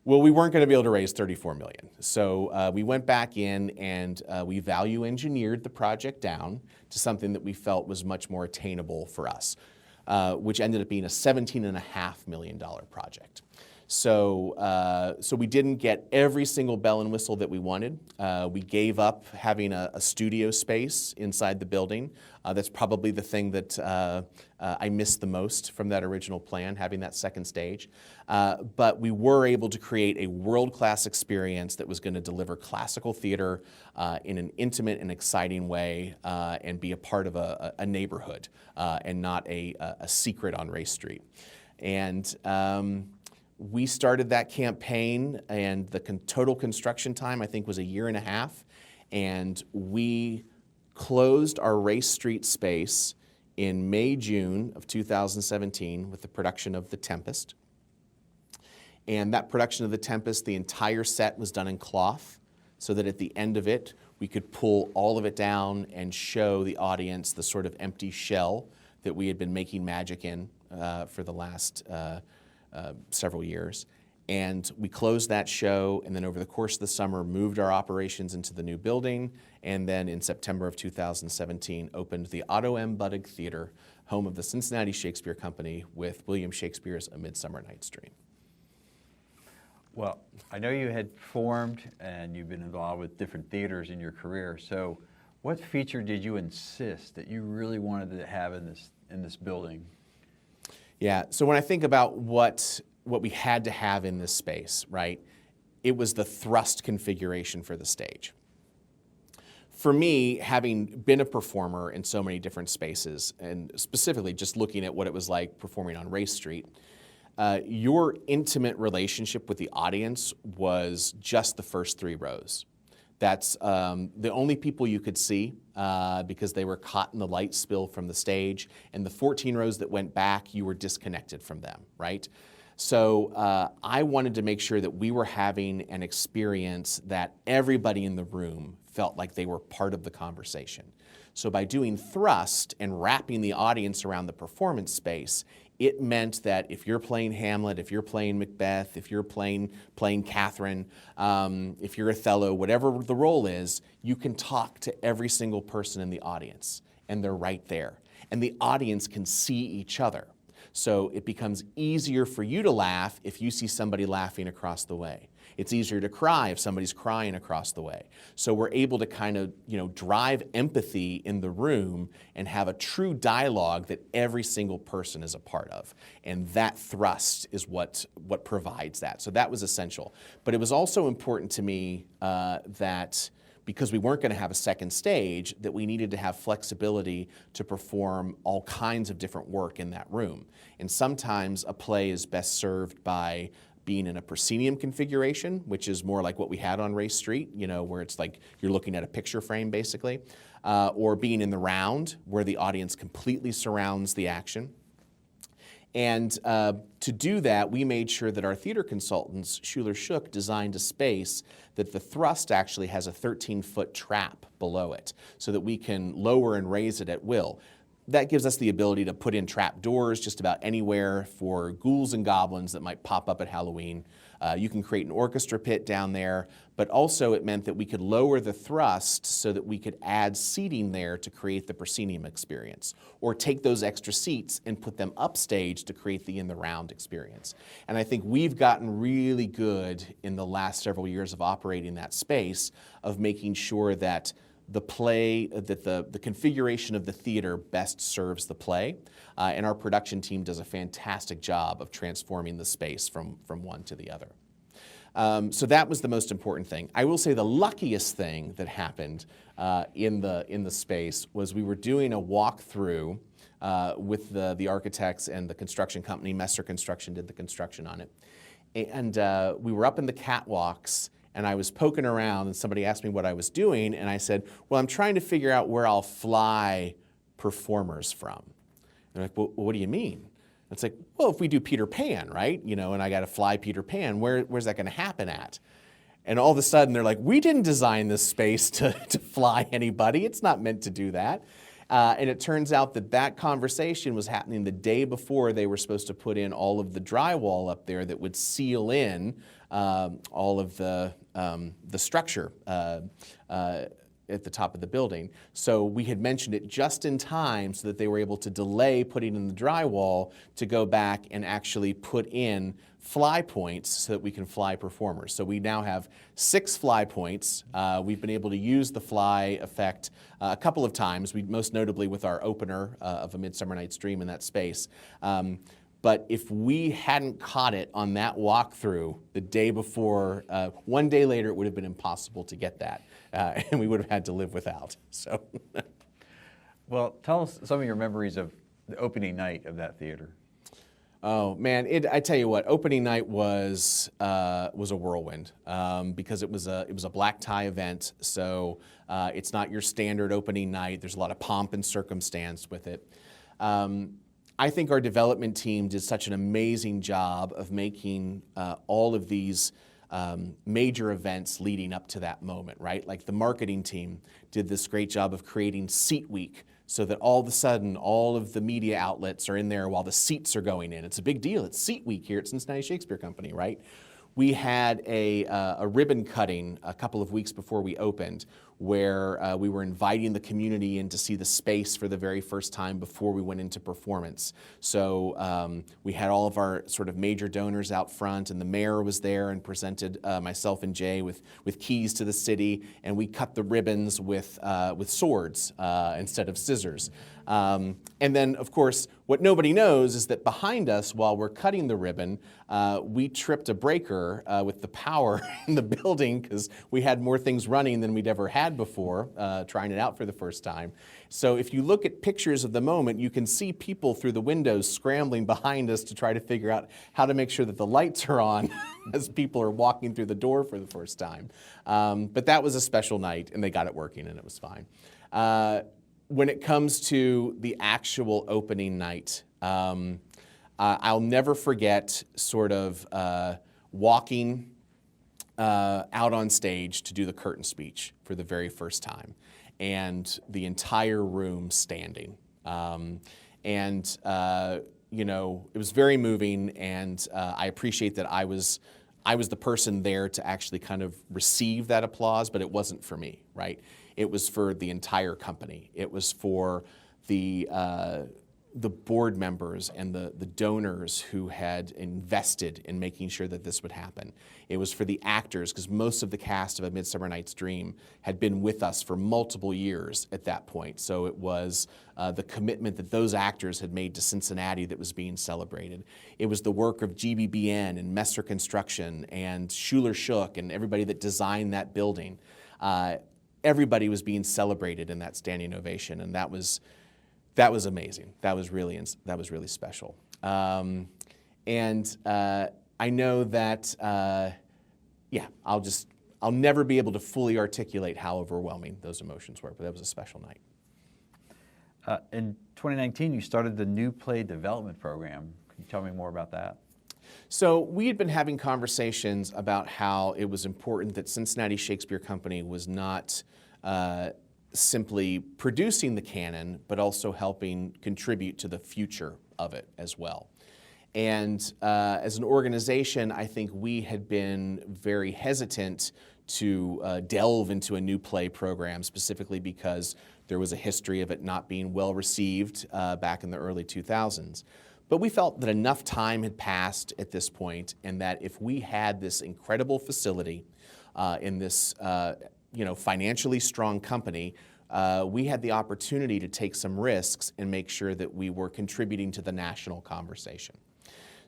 Speaker 1: Well, we weren't going to be able to raise $34 million, so we went back in and we value engineered the project down to something that we felt was much more attainable for us, which ended up being a $17.5 million project. So we didn't get every single bell and whistle that we wanted. We gave up having a studio space inside the building. That's probably the thing that I missed the most from that original plan, having that second stage. But we were able to create a world-class experience that was going to deliver classical theater in an intimate and exciting way and be a part of a neighborhood and not a secret on Race Street. And we started that campaign, and the total construction time, I think, was 1.5 years, and we closed our Race Street space in May, June of 2017 with the production of The Tempest. And that production of The Tempest, the entire set was done in cloth, so that at the end of it, we could pull all of it down and show the audience the sort of empty shell that we had been making magic in for the last several years. And we closed that show, and then over the course of the summer moved our operations into the new building, and then in September of 2017 opened the Otto M. Buddig Theater, home of the Cincinnati Shakespeare Company, with William Shakespeare's A Midsummer Night's Dream.
Speaker 2: Well, I know you had formed and you've been involved with different theaters in your career, so what feature did you insist that you really wanted to have in this building?
Speaker 1: Yeah, so when I think about what we had to have in this space, right, it was the thrust configuration for the stage. For me, having been a performer in so many different spaces, and specifically just looking at what it was like performing on Race Street, your intimate relationship with the audience was just the first 3 rows. That's the only people you could see because they were caught in the light spill from the stage. And the 14 rows that went back, you were disconnected from them, right? So I wanted to make sure that we were having an experience that everybody in the room felt like they were part of the conversation. So by doing thrust and wrapping the audience around the performance space, it meant that if you're playing Hamlet, if you're playing Macbeth, if you're playing Catherine, if you're Othello, whatever the role is, you can talk to every single person in the audience, and they're right there. And the audience can see each other. So it becomes easier for you to laugh if you see somebody laughing across the way. It's easier to cry if somebody's crying across the way. So we're able to kind of, drive empathy in the room and have a true dialogue that every single person is a part of. And that thrust is what provides that. So that was essential. But it was also important to me that because we weren't going to have a second stage, that we needed to have flexibility to perform all kinds of different work in that room. And sometimes a play is best served by being in a proscenium configuration, which is more like what we had on Race Street, where it's like you're looking at a picture frame basically, or being in the round where the audience completely surrounds the action. And to do that, we made sure that our theater consultants, Schuler Shook, designed a space that the thrust actually has a 13-foot trap below it so that we can lower and raise it at will. That gives us the ability to put in trap doors just about anywhere for ghouls and goblins that might pop up at Halloween. You can create an orchestra pit down there, but also it meant that we could lower the thrust so that we could add seating there to create the proscenium experience, or take those extra seats and put them upstage to create the in the round experience. And I think we've gotten really good in the last several years of operating that space of making sure that the play, that the configuration of the theater best serves the play. And our production team does a fantastic job of transforming the space from one to the other. So that was the most important thing. I will say the luckiest thing that happened in the space was we were doing a walkthrough with the architects and the construction company. Messer Construction did the construction on it. And we were up in the catwalks, and I was poking around, and somebody asked me what I was doing, and I said, well, I'm trying to figure out where I'll fly performers from. And they're like, well, what do you mean? It's like, well, if we do Peter Pan, right? And I got to fly Peter Pan, where's that going to happen at? And all of a sudden, they're like, we didn't design this space to fly anybody. It's not meant to do that. And it turns out that conversation was happening the day before they were supposed to put in all of the drywall up there that would seal in all of the structure at the top of the building. So we had mentioned it just in time so that they were able to delay putting in the drywall to go back and actually put in fly points so that we can fly performers. So we now have 6 fly points. We've been able to use the fly effect a couple of times, most notably with our opener of A Midsummer Night's Dream in that space. But if we hadn't caught it on that walkthrough the day before, one day later, it would have been impossible to get that, and we would have had to live without. So,
Speaker 2: well, tell us some of your memories of the opening night of that theater.
Speaker 1: Oh man, I tell you what, opening night was a whirlwind because it was a black tie event. So it's not your standard opening night. There's a lot of pomp and circumstance with it. I think our development team did such an amazing job of making all of these major events leading up to that moment, right? Like the marketing team did this great job of creating Seat Week so that all of a sudden all of the media outlets are in there while the seats are going in. It's a big deal. It's Seat Week here at Cincinnati Shakespeare Company, right? We had a ribbon cutting a couple of weeks before we opened where we were inviting the community in to see the space for the very first time before we went into performance. So we had all of our sort of major donors out front, and the mayor was there and presented myself and Jay with keys to the city, and we cut the ribbons with swords instead of scissors. And then, of course, what nobody knows is that behind us, while we're cutting the ribbon, we tripped a breaker with the power in the building because we had more things running than we'd ever had before, trying it out for the first time. So if you look at pictures of the moment, you can see people through the windows scrambling behind us to try to figure out how to make sure that the lights are on as people are walking through the door for the first time. But that was a special night, and they got it working, and it was fine. When it comes to the actual opening night, I'll never forget sort of walking out on stage to do the curtain speech for the very first time, and the entire room standing. You know, it was very moving, and I appreciate that I was the person there to actually kind of receive that applause, but it wasn't for me, right? It was for the entire company. It was for the board members and the donors who had invested in making sure that this would happen. It was for the actors, because most of the cast of A Midsummer Night's Dream had been with us for multiple years at that point. So it was the commitment that those actors had made to Cincinnati that was being celebrated. It was the work of GBBN and Messer Construction and Schuler Shook and everybody that designed that building. Everybody was being celebrated in that standing ovation, and that was amazing. That was really special. I know that, I'll never be able to fully articulate how overwhelming those emotions were, but that was a special night.
Speaker 2: In 2019, you started the New Play Development Program. Can you tell me more about that?
Speaker 1: So we had been having conversations about how it was important that Cincinnati Shakespeare Company was not simply producing the canon, but also helping contribute to the future of it as well. And as an organization, I think we had been very hesitant to delve into a new play program, specifically because there was a history of it not being well received back in the early 2000s. But we felt that enough time had passed at this point, and that if we had this incredible facility in this financially strong company, we had the opportunity to take some risks and make sure that we were contributing to the national conversation.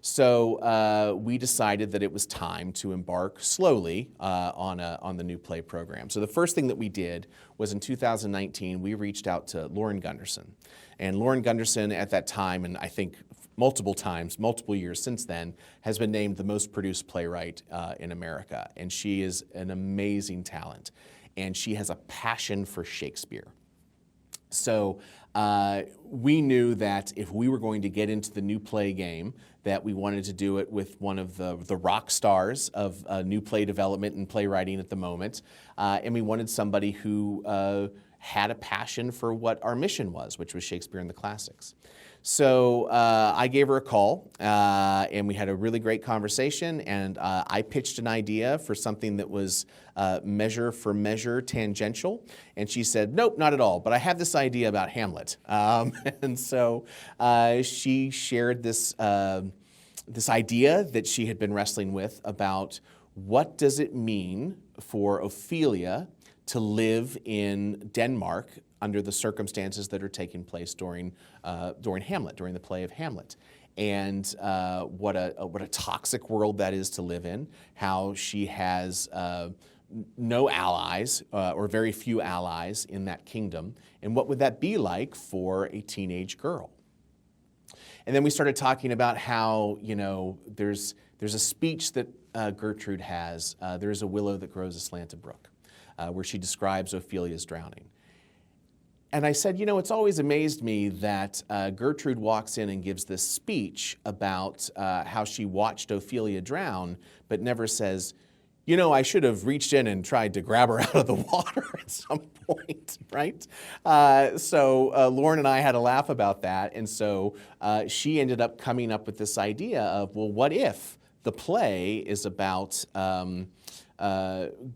Speaker 1: So we decided that it was time to embark slowly on the new play program. So the first thing that we did was in 2019, we reached out to Lauren Gunderson. And Lauren Gunderson at that time, and I think multiple times, multiple years since then, has been named the most produced playwright in America. And she is an amazing talent. And she has a passion for Shakespeare. So we knew that if we were going to get into the new play game, that we wanted to do it with one of the rock stars of new play development and playwriting at the moment. And we wanted somebody who had a passion for what our mission was, which was Shakespeare and the classics. So I gave her a call, and we had a really great conversation, and I pitched an idea for something that was measure for measure tangential, and she said, nope, not at all, but I have this idea about Hamlet. And so she shared this idea that she had been wrestling with about what does it mean for Ophelia to live in Denmark under the circumstances that are taking place during Hamlet, during the play of Hamlet, and what a toxic world that is to live in. How she has no allies or very few allies in that kingdom, and what would that be like for a teenage girl? And then we started talking about how there's a speech that Gertrude has. There's a willow that grows aslant a brook, where she describes Ophelia's drowning. And I said, it's always amazed me that Gertrude walks in and gives this speech about how she watched Ophelia drown, but never says, I should have reached in and tried to grab her out of the water at some point, right? So Lauren and I had a laugh about that, and so she ended up coming up with this idea of, well, what if the play is about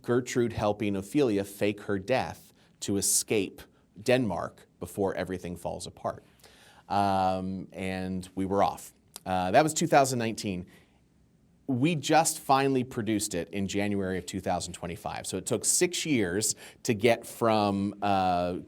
Speaker 1: Gertrude helping Ophelia fake her death to escape Denmark before everything falls apart. And we were off. That was 2019. we just finally produced it in January of 2025. So it took 6 years to get from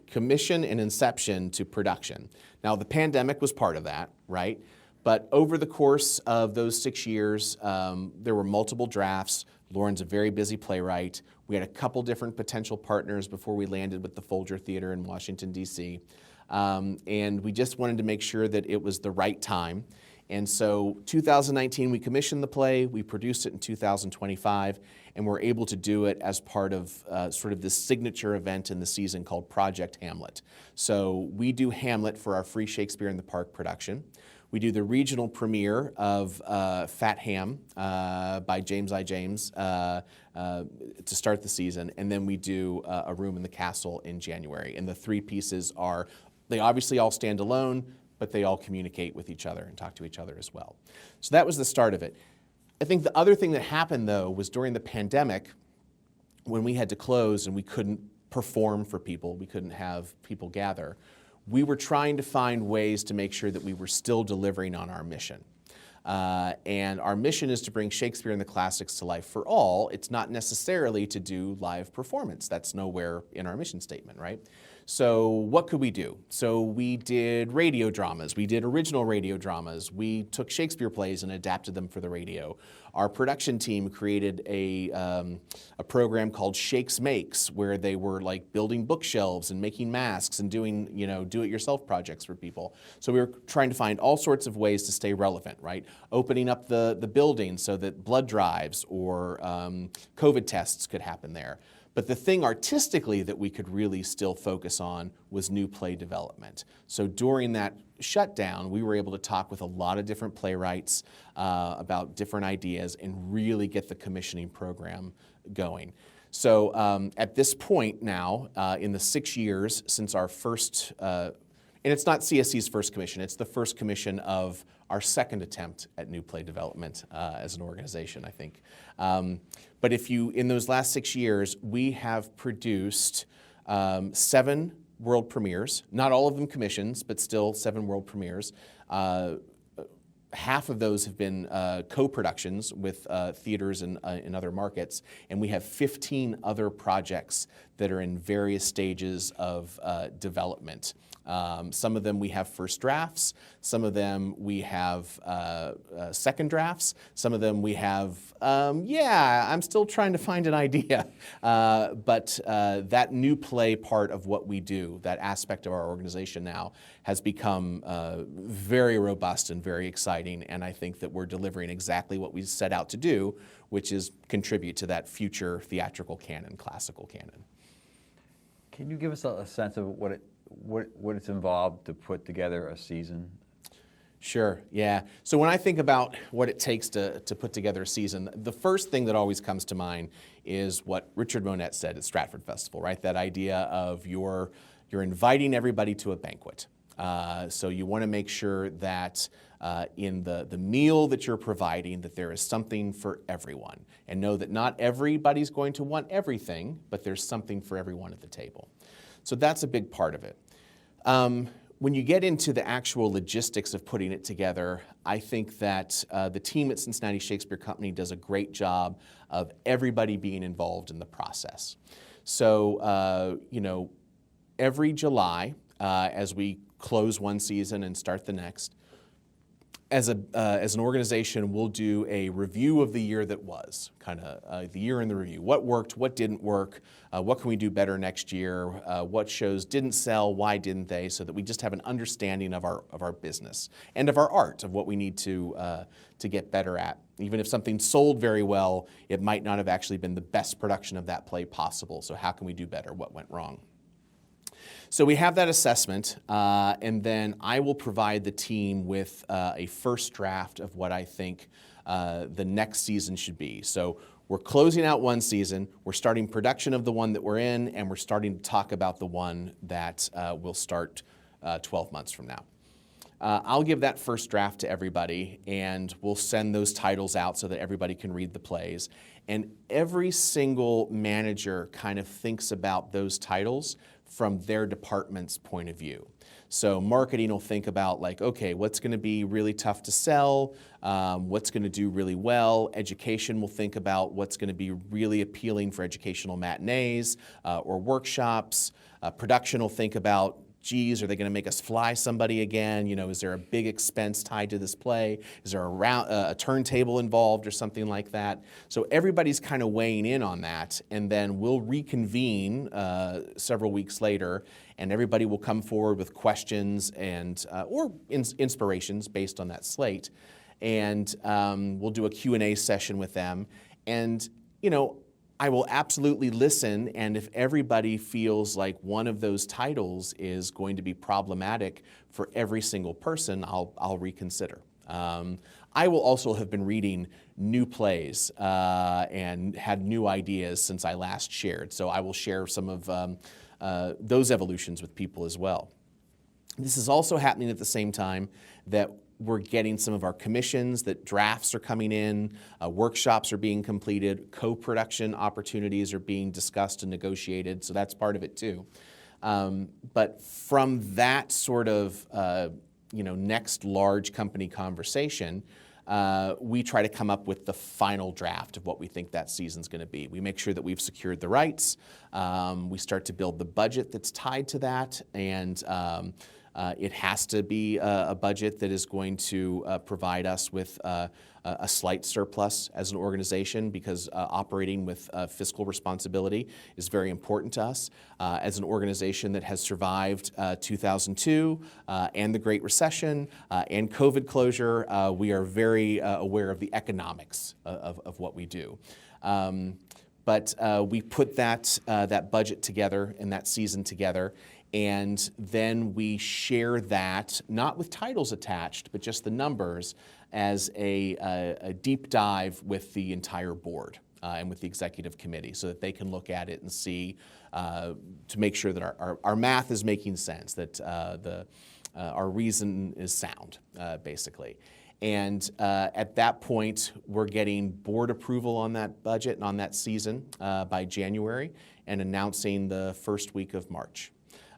Speaker 1: commission and inception to production. Now, the pandemic was part of that, right? But over the course of those 6 years, there were multiple drafts. Lauren's a very busy playwright. We had a couple different potential partners before we landed with the Folger Theater in Washington, D.C. And we just wanted to make sure that it was the right time. And so 2019, we commissioned the play, we produced it in 2025, and we're able to do it as part of sort of this signature event in the season called Project Hamlet. So we do Hamlet for our free Shakespeare in the Park production. We do the regional premiere of Fat Ham by James I. James to start the season, and then we do A Room in the Castle in January. And the three pieces are, they obviously all stand alone, but they all communicate with each other and talk to each other as well. So that was the start of it. I think the other thing that happened, though, was during the pandemic, when we had to close and we couldn't perform for people, we couldn't have people gather, we were trying to find ways to make sure that we were still delivering on our mission. And our mission is to bring Shakespeare and the classics to life for all. It's not necessarily to do live performance. That's nowhere in our mission statement, right? So what could we do? So we did radio dramas. We did original radio dramas. We took Shakespeare plays and adapted them for the radio. Our production team created a program called Shakes Makes, where they were like building bookshelves and making masks and doing, do-it-yourself projects for people. So we were trying to find all sorts of ways to stay relevant, right? Opening up the building so that blood drives or COVID tests could happen there. But the thing artistically that we could really still focus on was new play development. So during that shutdown, we were able to talk with a lot of different playwrights about different ideas and really get the commissioning program going. So at this point now, in the 6 years since our first, and it's not CSC's first commission, it's the first commission of our second attempt at new play development as an organization, I think. But in those last 6 years, we have produced 7 world premieres, not all of them commissions, but still 7 world premieres. Half of those have been co-productions with theaters in other markets, and we have 15 other projects that are in various stages of development. Some of them we have first drafts, some of them we have second drafts, some of them we have, I'm still trying to find an idea. But that new play part of what we do, that aspect of our organization now, has become very robust and very exciting, and I think that we're delivering exactly what we set out to do, which is contribute to that future theatrical canon, classical canon.
Speaker 2: Can you give us a sense of what it's involved to put together a season?
Speaker 1: Sure, yeah. So when I think about what it takes to put together a season, the first thing that always comes to mind is what Richard Monette said at Stratford Festival, right? That idea of you're inviting everybody to a banquet. So you want to make sure that in the meal that you're providing, that there is something for everyone. And know that not everybody's going to want everything, but there's something for everyone at the table. So that's a big part of it. When you get into the actual logistics of putting it together, I think that the team at Cincinnati Shakespeare Company does a great job of everybody being involved in the process. So, every July, as we close one season and start the next, as an organization, we'll do a review of the year that was, kind of the year in the review. What worked, what didn't work, what can we do better next year, what shows didn't sell, why didn't they, so that we just have an understanding of our business and of our art, of what we need to get better at. Even if something sold very well, it might not have actually been the best production of that play possible, so how can we do better, what went wrong? So we have that assessment, and then I will provide the team with a first draft of what I think the next season should be. So we're closing out one season, we're starting production of the one that we're in, and we're starting to talk about the one that will start 12 months from now. I'll give that first draft to everybody, and we'll send those titles out so that everybody can read the plays. And every single manager kind of thinks about those titles from their department's point of view. So marketing will think about like, okay, what's going to be really tough to sell, what's going to do really well. Education will think about what's going to be really appealing for educational matinees or workshops. Production will think about, geez, are they going to make us fly somebody again? You know, is there a big expense tied to this play? Is there a turntable involved or something like that? So everybody's kind of weighing in on that, and then we'll reconvene several weeks later, and everybody will come forward with questions and or inspirations based on that slate, and we'll do a Q&A session with them. And, you know, I will absolutely listen, and if everybody feels like one of those titles is going to be problematic for every single person, I'll reconsider. I will also have been reading new plays and had new ideas since I last shared, so I will share some of those evolutions with people as well. This is also happening at the same time that we're getting some of our commissions, that drafts are coming in, workshops are being completed, co-production opportunities are being discussed and negotiated, so that's part of it too. But from that sort of next large company conversation, we try to come up with the final draft of what we think that season's going to be. We make sure that we've secured the rights, we start to build the budget that's tied to that, and it has to be a budget that is going to provide us with a slight surplus as an organization, because operating with fiscal responsibility is very important to us. As an organization that has survived 2002 and the Great Recession and COVID closure, we are very aware of the economics of what we do. But we put that budget together and that season together, and then we share that, not with titles attached, but just the numbers, as a deep dive with the entire board and with the executive committee, so that they can look at it and see, to make sure that our math is making sense, that our reason is sound, basically. And at that point, we're getting board approval on that budget and on that season by January, and announcing the first week of March.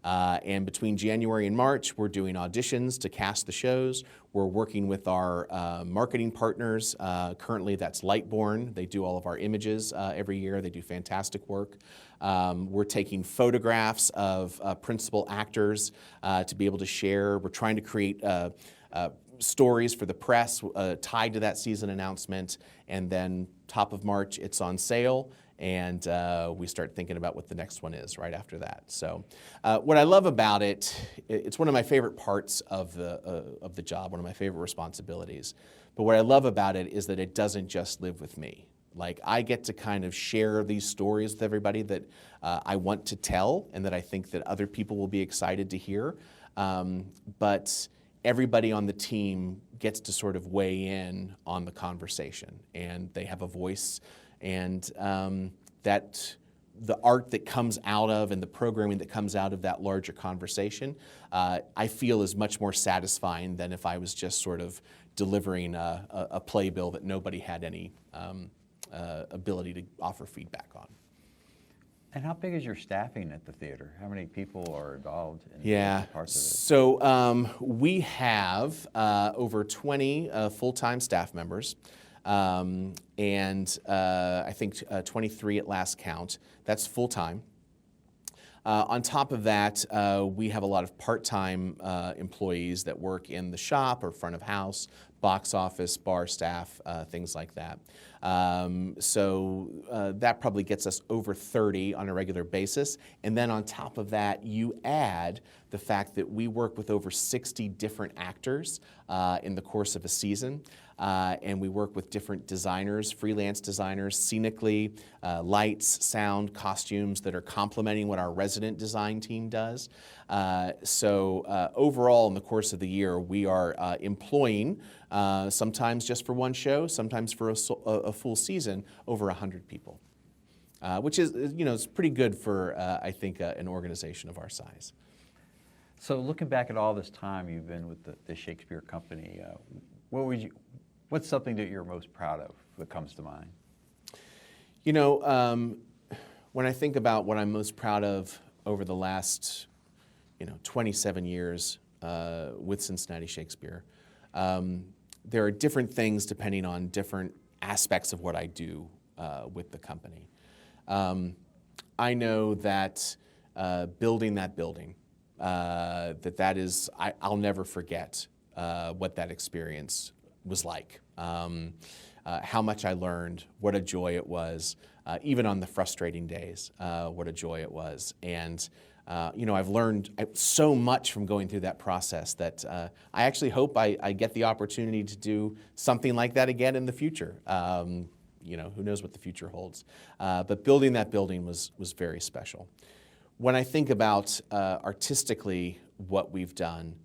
Speaker 1: And between January and March, we're doing auditions to cast the shows. We're working with our marketing partners. Currently, that's Lightborn. They do all of our images every year. They do fantastic work. We're taking photographs of principal actors to be able to share. We're trying to create stories for the press tied to that season announcement. And then top of March, it's on sale. And we start thinking about what the next one is right after that. So what I love about it, it's one of my favorite parts of the job, one of my favorite responsibilities. But what I love about it is that it doesn't just live with me. Like, I get to kind of share these stories with everybody that I want to tell, and that I think that other people will be excited to hear. But everybody on the team gets to sort of weigh in on the conversation, and they have a voice. And that the art that comes out of, and the programming that comes out of that larger conversation, I feel is much more satisfying than if I was just sort of delivering a playbill that nobody had any ability to offer feedback on.
Speaker 2: And how big is your staffing at the theater? How many people are involved in
Speaker 1: different
Speaker 2: parts of it?
Speaker 1: So we have over 20 full-time staff members. And I think 23 at last count. That's full-time. On top of that, we have a lot of part-time employees that work in the shop or front of house, box office, bar staff, things like that. So that probably gets us over 30 on a regular basis. And then on top of that, you add the fact that we work with over 60 different actors in the course of a season. And we work with different designers, freelance designers, scenically, lights, sound, costumes that are complementing what our resident design team does. So overall, in the course of the year, we are employing, sometimes just for one show, sometimes for a full season, over 100 people, which is, it's pretty good for, I think, an organization of our size.
Speaker 2: So looking back at all this time you've been with the Shakespeare Company, what's something that you're most proud of that comes to mind?
Speaker 1: When I think about what I'm most proud of over the last 27 years with Cincinnati Shakespeare. There are different things depending on different aspects of what I do with the company. I know that building that building, I'll never forget what that experience was like. How much I learned, what a joy it was, even on the frustrating days, what a joy it was. And I've learned so much from going through that process that I actually hope I get the opportunity to do something like that again in the future. Who knows what the future holds. But building that building was very special. When I think about artistically what we've done,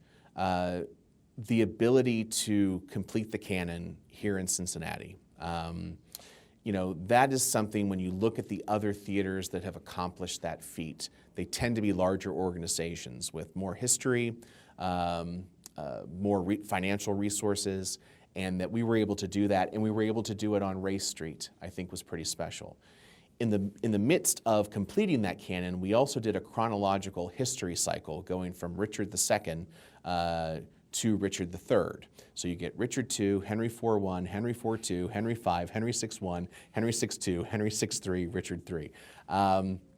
Speaker 1: the ability to complete the canon here in Cincinnati, that is something when you look at the other theaters that have accomplished that feat, they tend to be larger organizations with more history, more financial resources, and that we were able to do that, and we were able to do it on Race Street, I think was pretty special. In the midst of completing that canon, we also did a chronological history cycle going from Richard II to Richard III. So you get Richard II, Henry IV-1, Henry IV-2, Henry V, Henry VI-1, Henry VI-2, Henry VI-3, Richard III.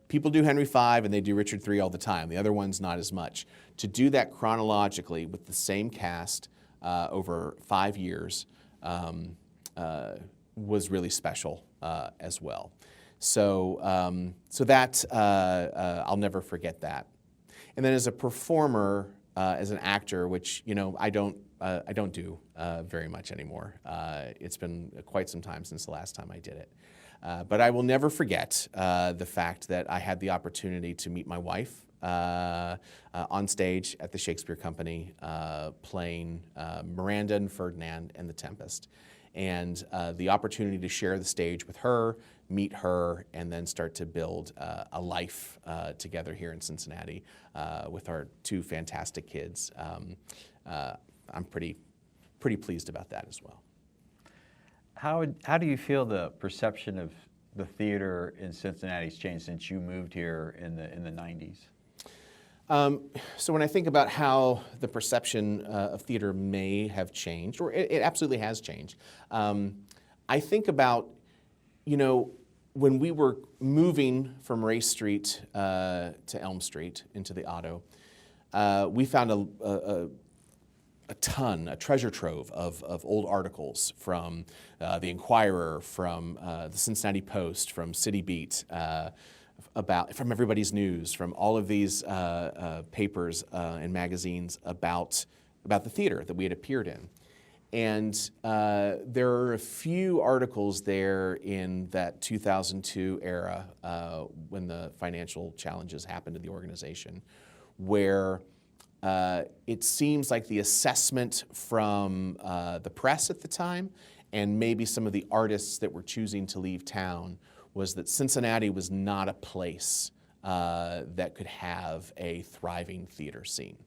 Speaker 1: People do Henry V and they do Richard III all the time. The other ones not as much. To do that chronologically with the same cast over 5 years was really special as well. So that I'll never forget that. And then as a performer, as an actor, which I don't do very much anymore. It's been quite some time since the last time I did it. But I will never forget the fact that I had the opportunity to meet my wife on stage at the Shakespeare Company, playing Miranda and Ferdinand and The Tempest. And the opportunity to share the stage with her, meet her, and then start to build a life together here in Cincinnati with our 2 fantastic kids. I'm pretty pleased about that as well.
Speaker 2: How do you feel the perception of the theater in Cincinnati has changed since you moved here in the 90s?
Speaker 1: So when I think about how the perception of theater may have changed, or it absolutely has changed, I think about, when we were moving from Race Street to Elm Street into the Auto, we found a treasure trove of old articles from the Inquirer, from the Cincinnati Post, from City Beat, from Everybody's News, from all of these papers and magazines about the theater that we had appeared in. And there are a few articles there in that 2002 era when the financial challenges happened to the organization, where it seems like the assessment from the press at the time and maybe some of the artists that were choosing to leave town was that Cincinnati was not a place that could have a thriving theater scene.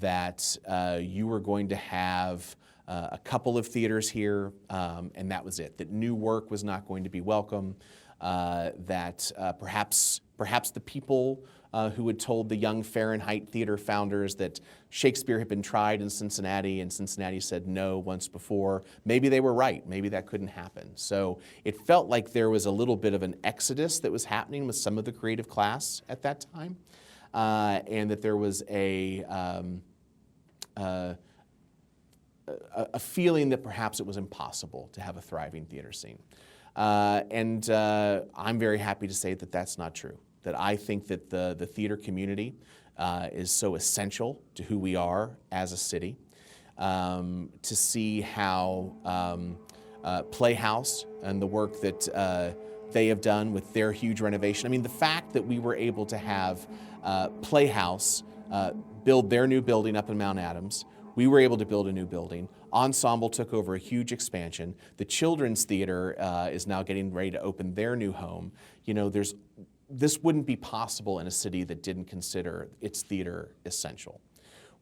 Speaker 1: That you were going to have a couple of theaters here, and that was it. That new work was not going to be welcome. That perhaps the people who had told the young Fahrenheit theater founders that Shakespeare had been tried in Cincinnati and Cincinnati said no once before, maybe they were right. Maybe that couldn't happen. So it felt like there was a little bit of an exodus that was happening with some of the creative class at that time, and that there was a feeling that perhaps it was impossible to have a thriving theater scene. And I'm very happy to say that that's not true. That I think that the theater community is so essential to who we are as a city. To see how Playhouse and the work that they have done with their huge renovation. I mean, the fact that we were able to have Playhouse build their new building up in Mount Adams. We were able to build a new building. Ensemble took over a huge expansion. The Children's Theater is now getting ready to open their new home. This wouldn't be possible in a city that didn't consider its theater essential.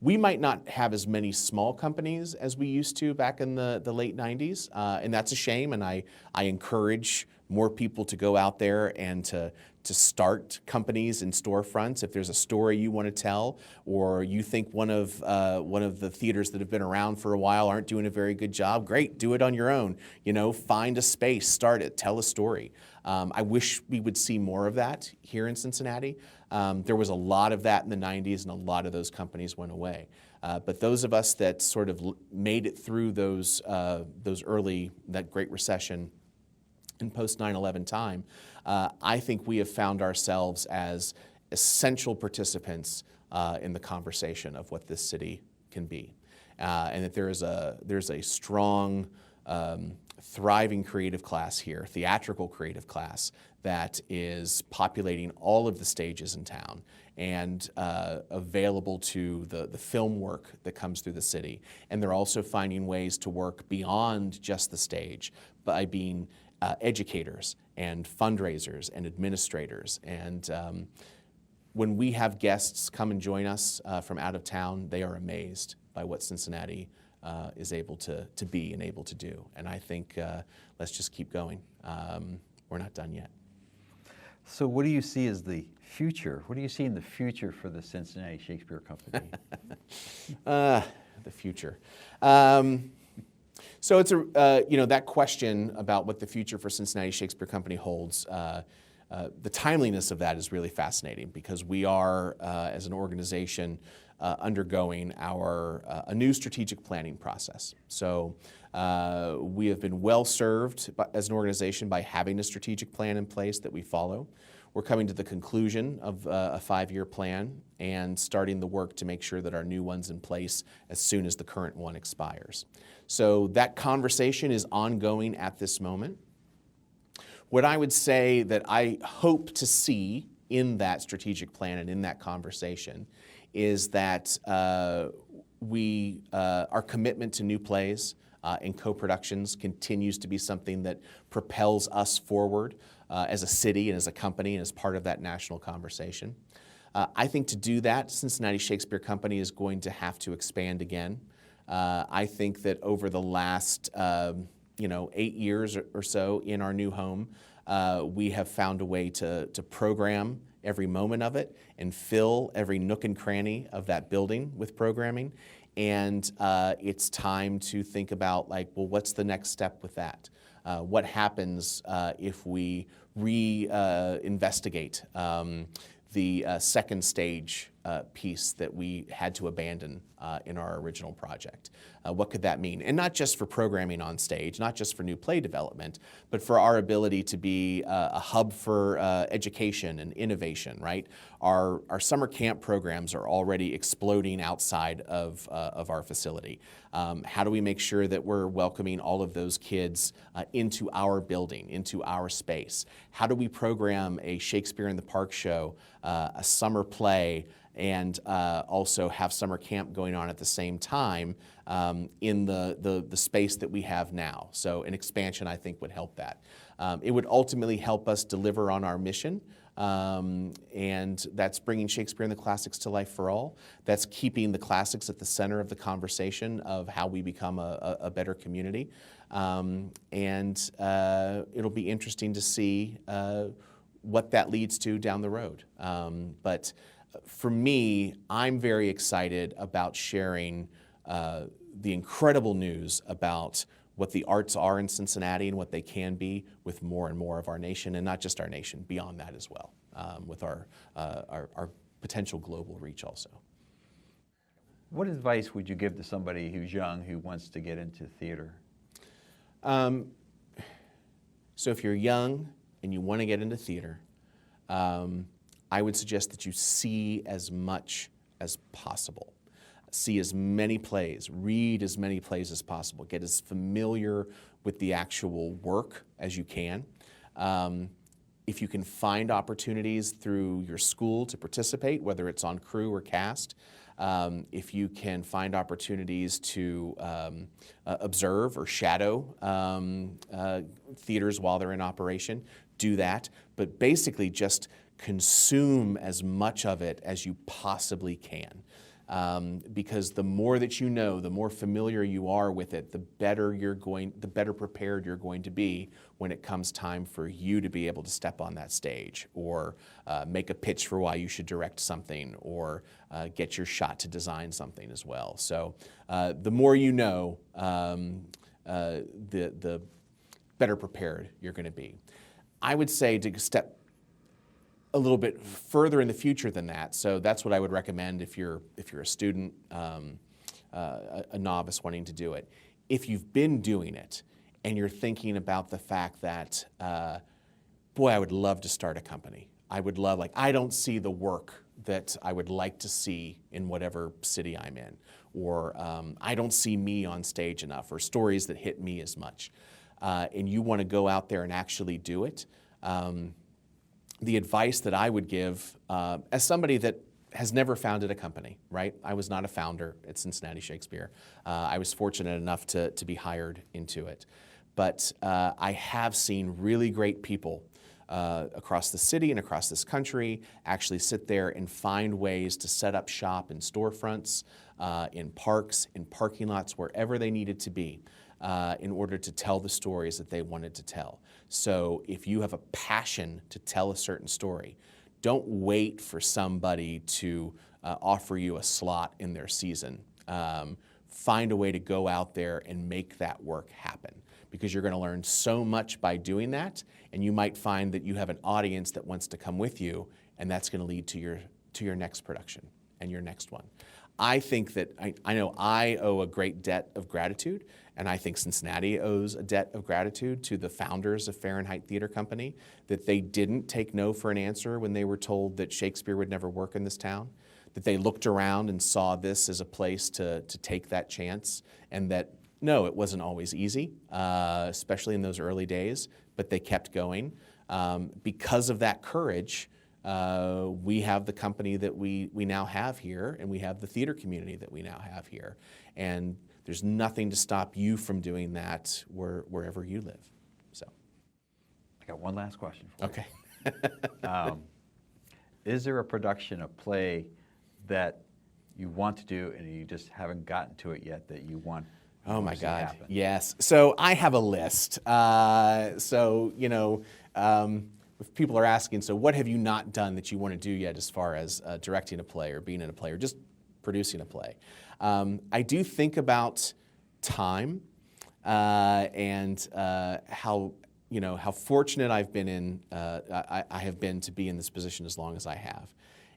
Speaker 1: We might not have as many small companies as we used to back in the late 90s, and that's a shame, and I encourage more people to go out there and to start companies and storefronts. If there's a story you want to tell, or you think one of the theaters that have been around for a while aren't doing a very good job, great, do it on your own. Find a space, start it, tell a story. I wish we would see more of that here in Cincinnati. There was a lot of that in the 90s, and a lot of those companies went away. But those of us that sort of made it through that Great Recession in post 9/11 time, I think we have found ourselves as essential participants in the conversation of what this city can be, and that there's a strong, thriving creative class here, theatrical creative class, that is populating all of the stages in town and available to the film work that comes through the city. And they're also finding ways to work beyond just the stage by being educators and fundraisers and administrators. And when we have guests come and join us from out of town, they are amazed by what Cincinnati is able to be and able to do. And I think let's just keep going. We're not done yet.
Speaker 2: So what do you see as the future? What do you see in the future for the Cincinnati Shakespeare Company?
Speaker 1: The future. So it's that question about what the future for Cincinnati Shakespeare Company holds. The timeliness of that is really fascinating, because we are, as an organization, undergoing a new strategic planning process. So we have been well served as an organization by having a strategic plan in place that we follow. We're coming to the conclusion of a 5-year plan and starting the work to make sure that our new one's in place as soon as the current one expires. So that conversation is ongoing at this moment. What I would say that I hope to see in that strategic plan and in that conversation is that our commitment to new plays and co-productions continues to be something that propels us forward as a city and as a company and as part of that national conversation. I think to do that, Cincinnati Shakespeare Company is going to have to expand again. I think that over the last 8 years or so in our new home, we have found a way to program every moment of it and fill every nook and cranny of that building with programming. And it's time to think about, what's the next step with that? What happens if we investigate the second stage piece that we had to abandon in our original project? What could that mean? And not just for programming on stage, not just for new play development, but for our ability to be a hub for education and innovation, right? Our summer camp programs are already exploding outside of our facility. How do we make sure that we're welcoming all of those kids into our building, into our space? How do we program a Shakespeare in the Park show, a summer play, and also have summer camp going on at the same time in the space that we have now? So an expansion, I think, would help that. It would ultimately help us deliver on our mission, and that's bringing Shakespeare and the classics to life for all. That's keeping the classics at the center of the conversation of how we become a better community. And it'll be interesting to see what that leads to down the road. But for me, I'm very excited about sharing the incredible news about what the arts are in Cincinnati and what they can be with more and more of our nation, and not just our nation, beyond that as well, with our potential global reach also.
Speaker 2: What advice would you give to somebody who's young who wants to get into theater?
Speaker 1: So if you're young and you want to get into theater, I would suggest that you see as much as possible. See as many plays, read as many plays as possible, get as familiar with the actual work as you can. If you can find opportunities through your school to participate, whether it's on crew or cast, if you can find opportunities to observe or shadow theaters while they're in operation, do that. But basically just consume as much of it as you possibly can. because the more that you know, the more familiar you are with it, the better prepared you're going to be when it comes time for you to be able to step on that stage, or make a pitch for why you should direct something, or get your shot to design something as well. So the more you know, the better prepared you're going to be. I would say to step a little bit further in the future than that. So that's what I would recommend if you're a student, a novice wanting to do it. If you've been doing it and you're thinking about the fact that, boy, I would love to start a company. I would love, I don't see the work that I would like to see in whatever city I'm in, or I don't see me on stage enough, or stories that hit me as much. And you want to go out there and actually do it. The advice that I would give, as somebody that has never founded a company, right? I was not a founder at Cincinnati Shakespeare. I was fortunate enough to be hired into it. But I have seen really great people across the city and across this country actually sit there and find ways to set up shop in storefronts, in parks, in parking lots, wherever they needed to be, in order to tell the stories that they wanted to tell. So if you have a passion to tell a certain story, don't wait for somebody to offer you a slot in their season. Find a way to go out there and make that work happen, because you're going to learn so much by doing that, and you might find that you have an audience that wants to come with you, and that's going to lead to your next production and your next one. I think that I know I owe a great debt of gratitude, and I think Cincinnati owes a debt of gratitude to the founders of Fahrenheit Theater Company, that they didn't take no for an answer when they were told that Shakespeare would never work in this town, that they looked around and saw this as a place to take that chance, and that no, it wasn't always easy, especially in those early days, but they kept going. Because of that courage, we have the company that we now have here, and we have the theater community that we now have here. And there's nothing to stop you from doing that wherever you live. So,
Speaker 2: I got one last question for
Speaker 1: okay.
Speaker 2: you. Is there a production, a play that you want to do and you just haven't gotten to it yet that you want?
Speaker 1: Oh my God,
Speaker 2: happen?
Speaker 1: yes. So I have a list. If people are asking, so what have you not done that you want to do yet as far as directing a play or being in a play or just producing a play? I do think about time and how fortunate I've been I have been to be in this position as long as I have,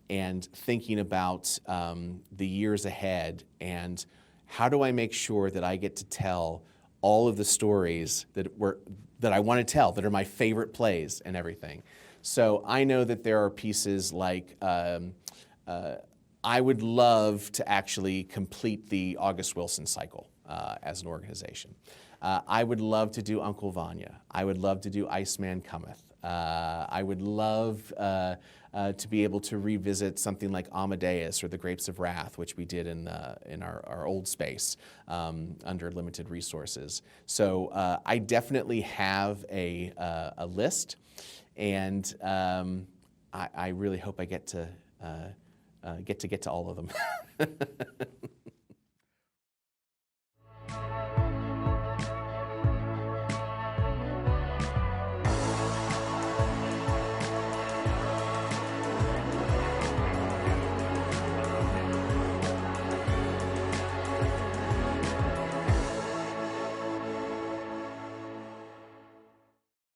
Speaker 1: and thinking about the years ahead and how do I make sure that I get to tell all of the stories that I want to tell, that are my favorite plays and everything. So I know that there are pieces like I would love to actually complete the August Wilson cycle as an organization. I would love to do Uncle Vanya. I would love to do Iceman Cometh. I would love to be able to revisit something like Amadeus or The Grapes of Wrath, which we did in our old space under limited resources. So I definitely have a list, and I really hope I get to all of them.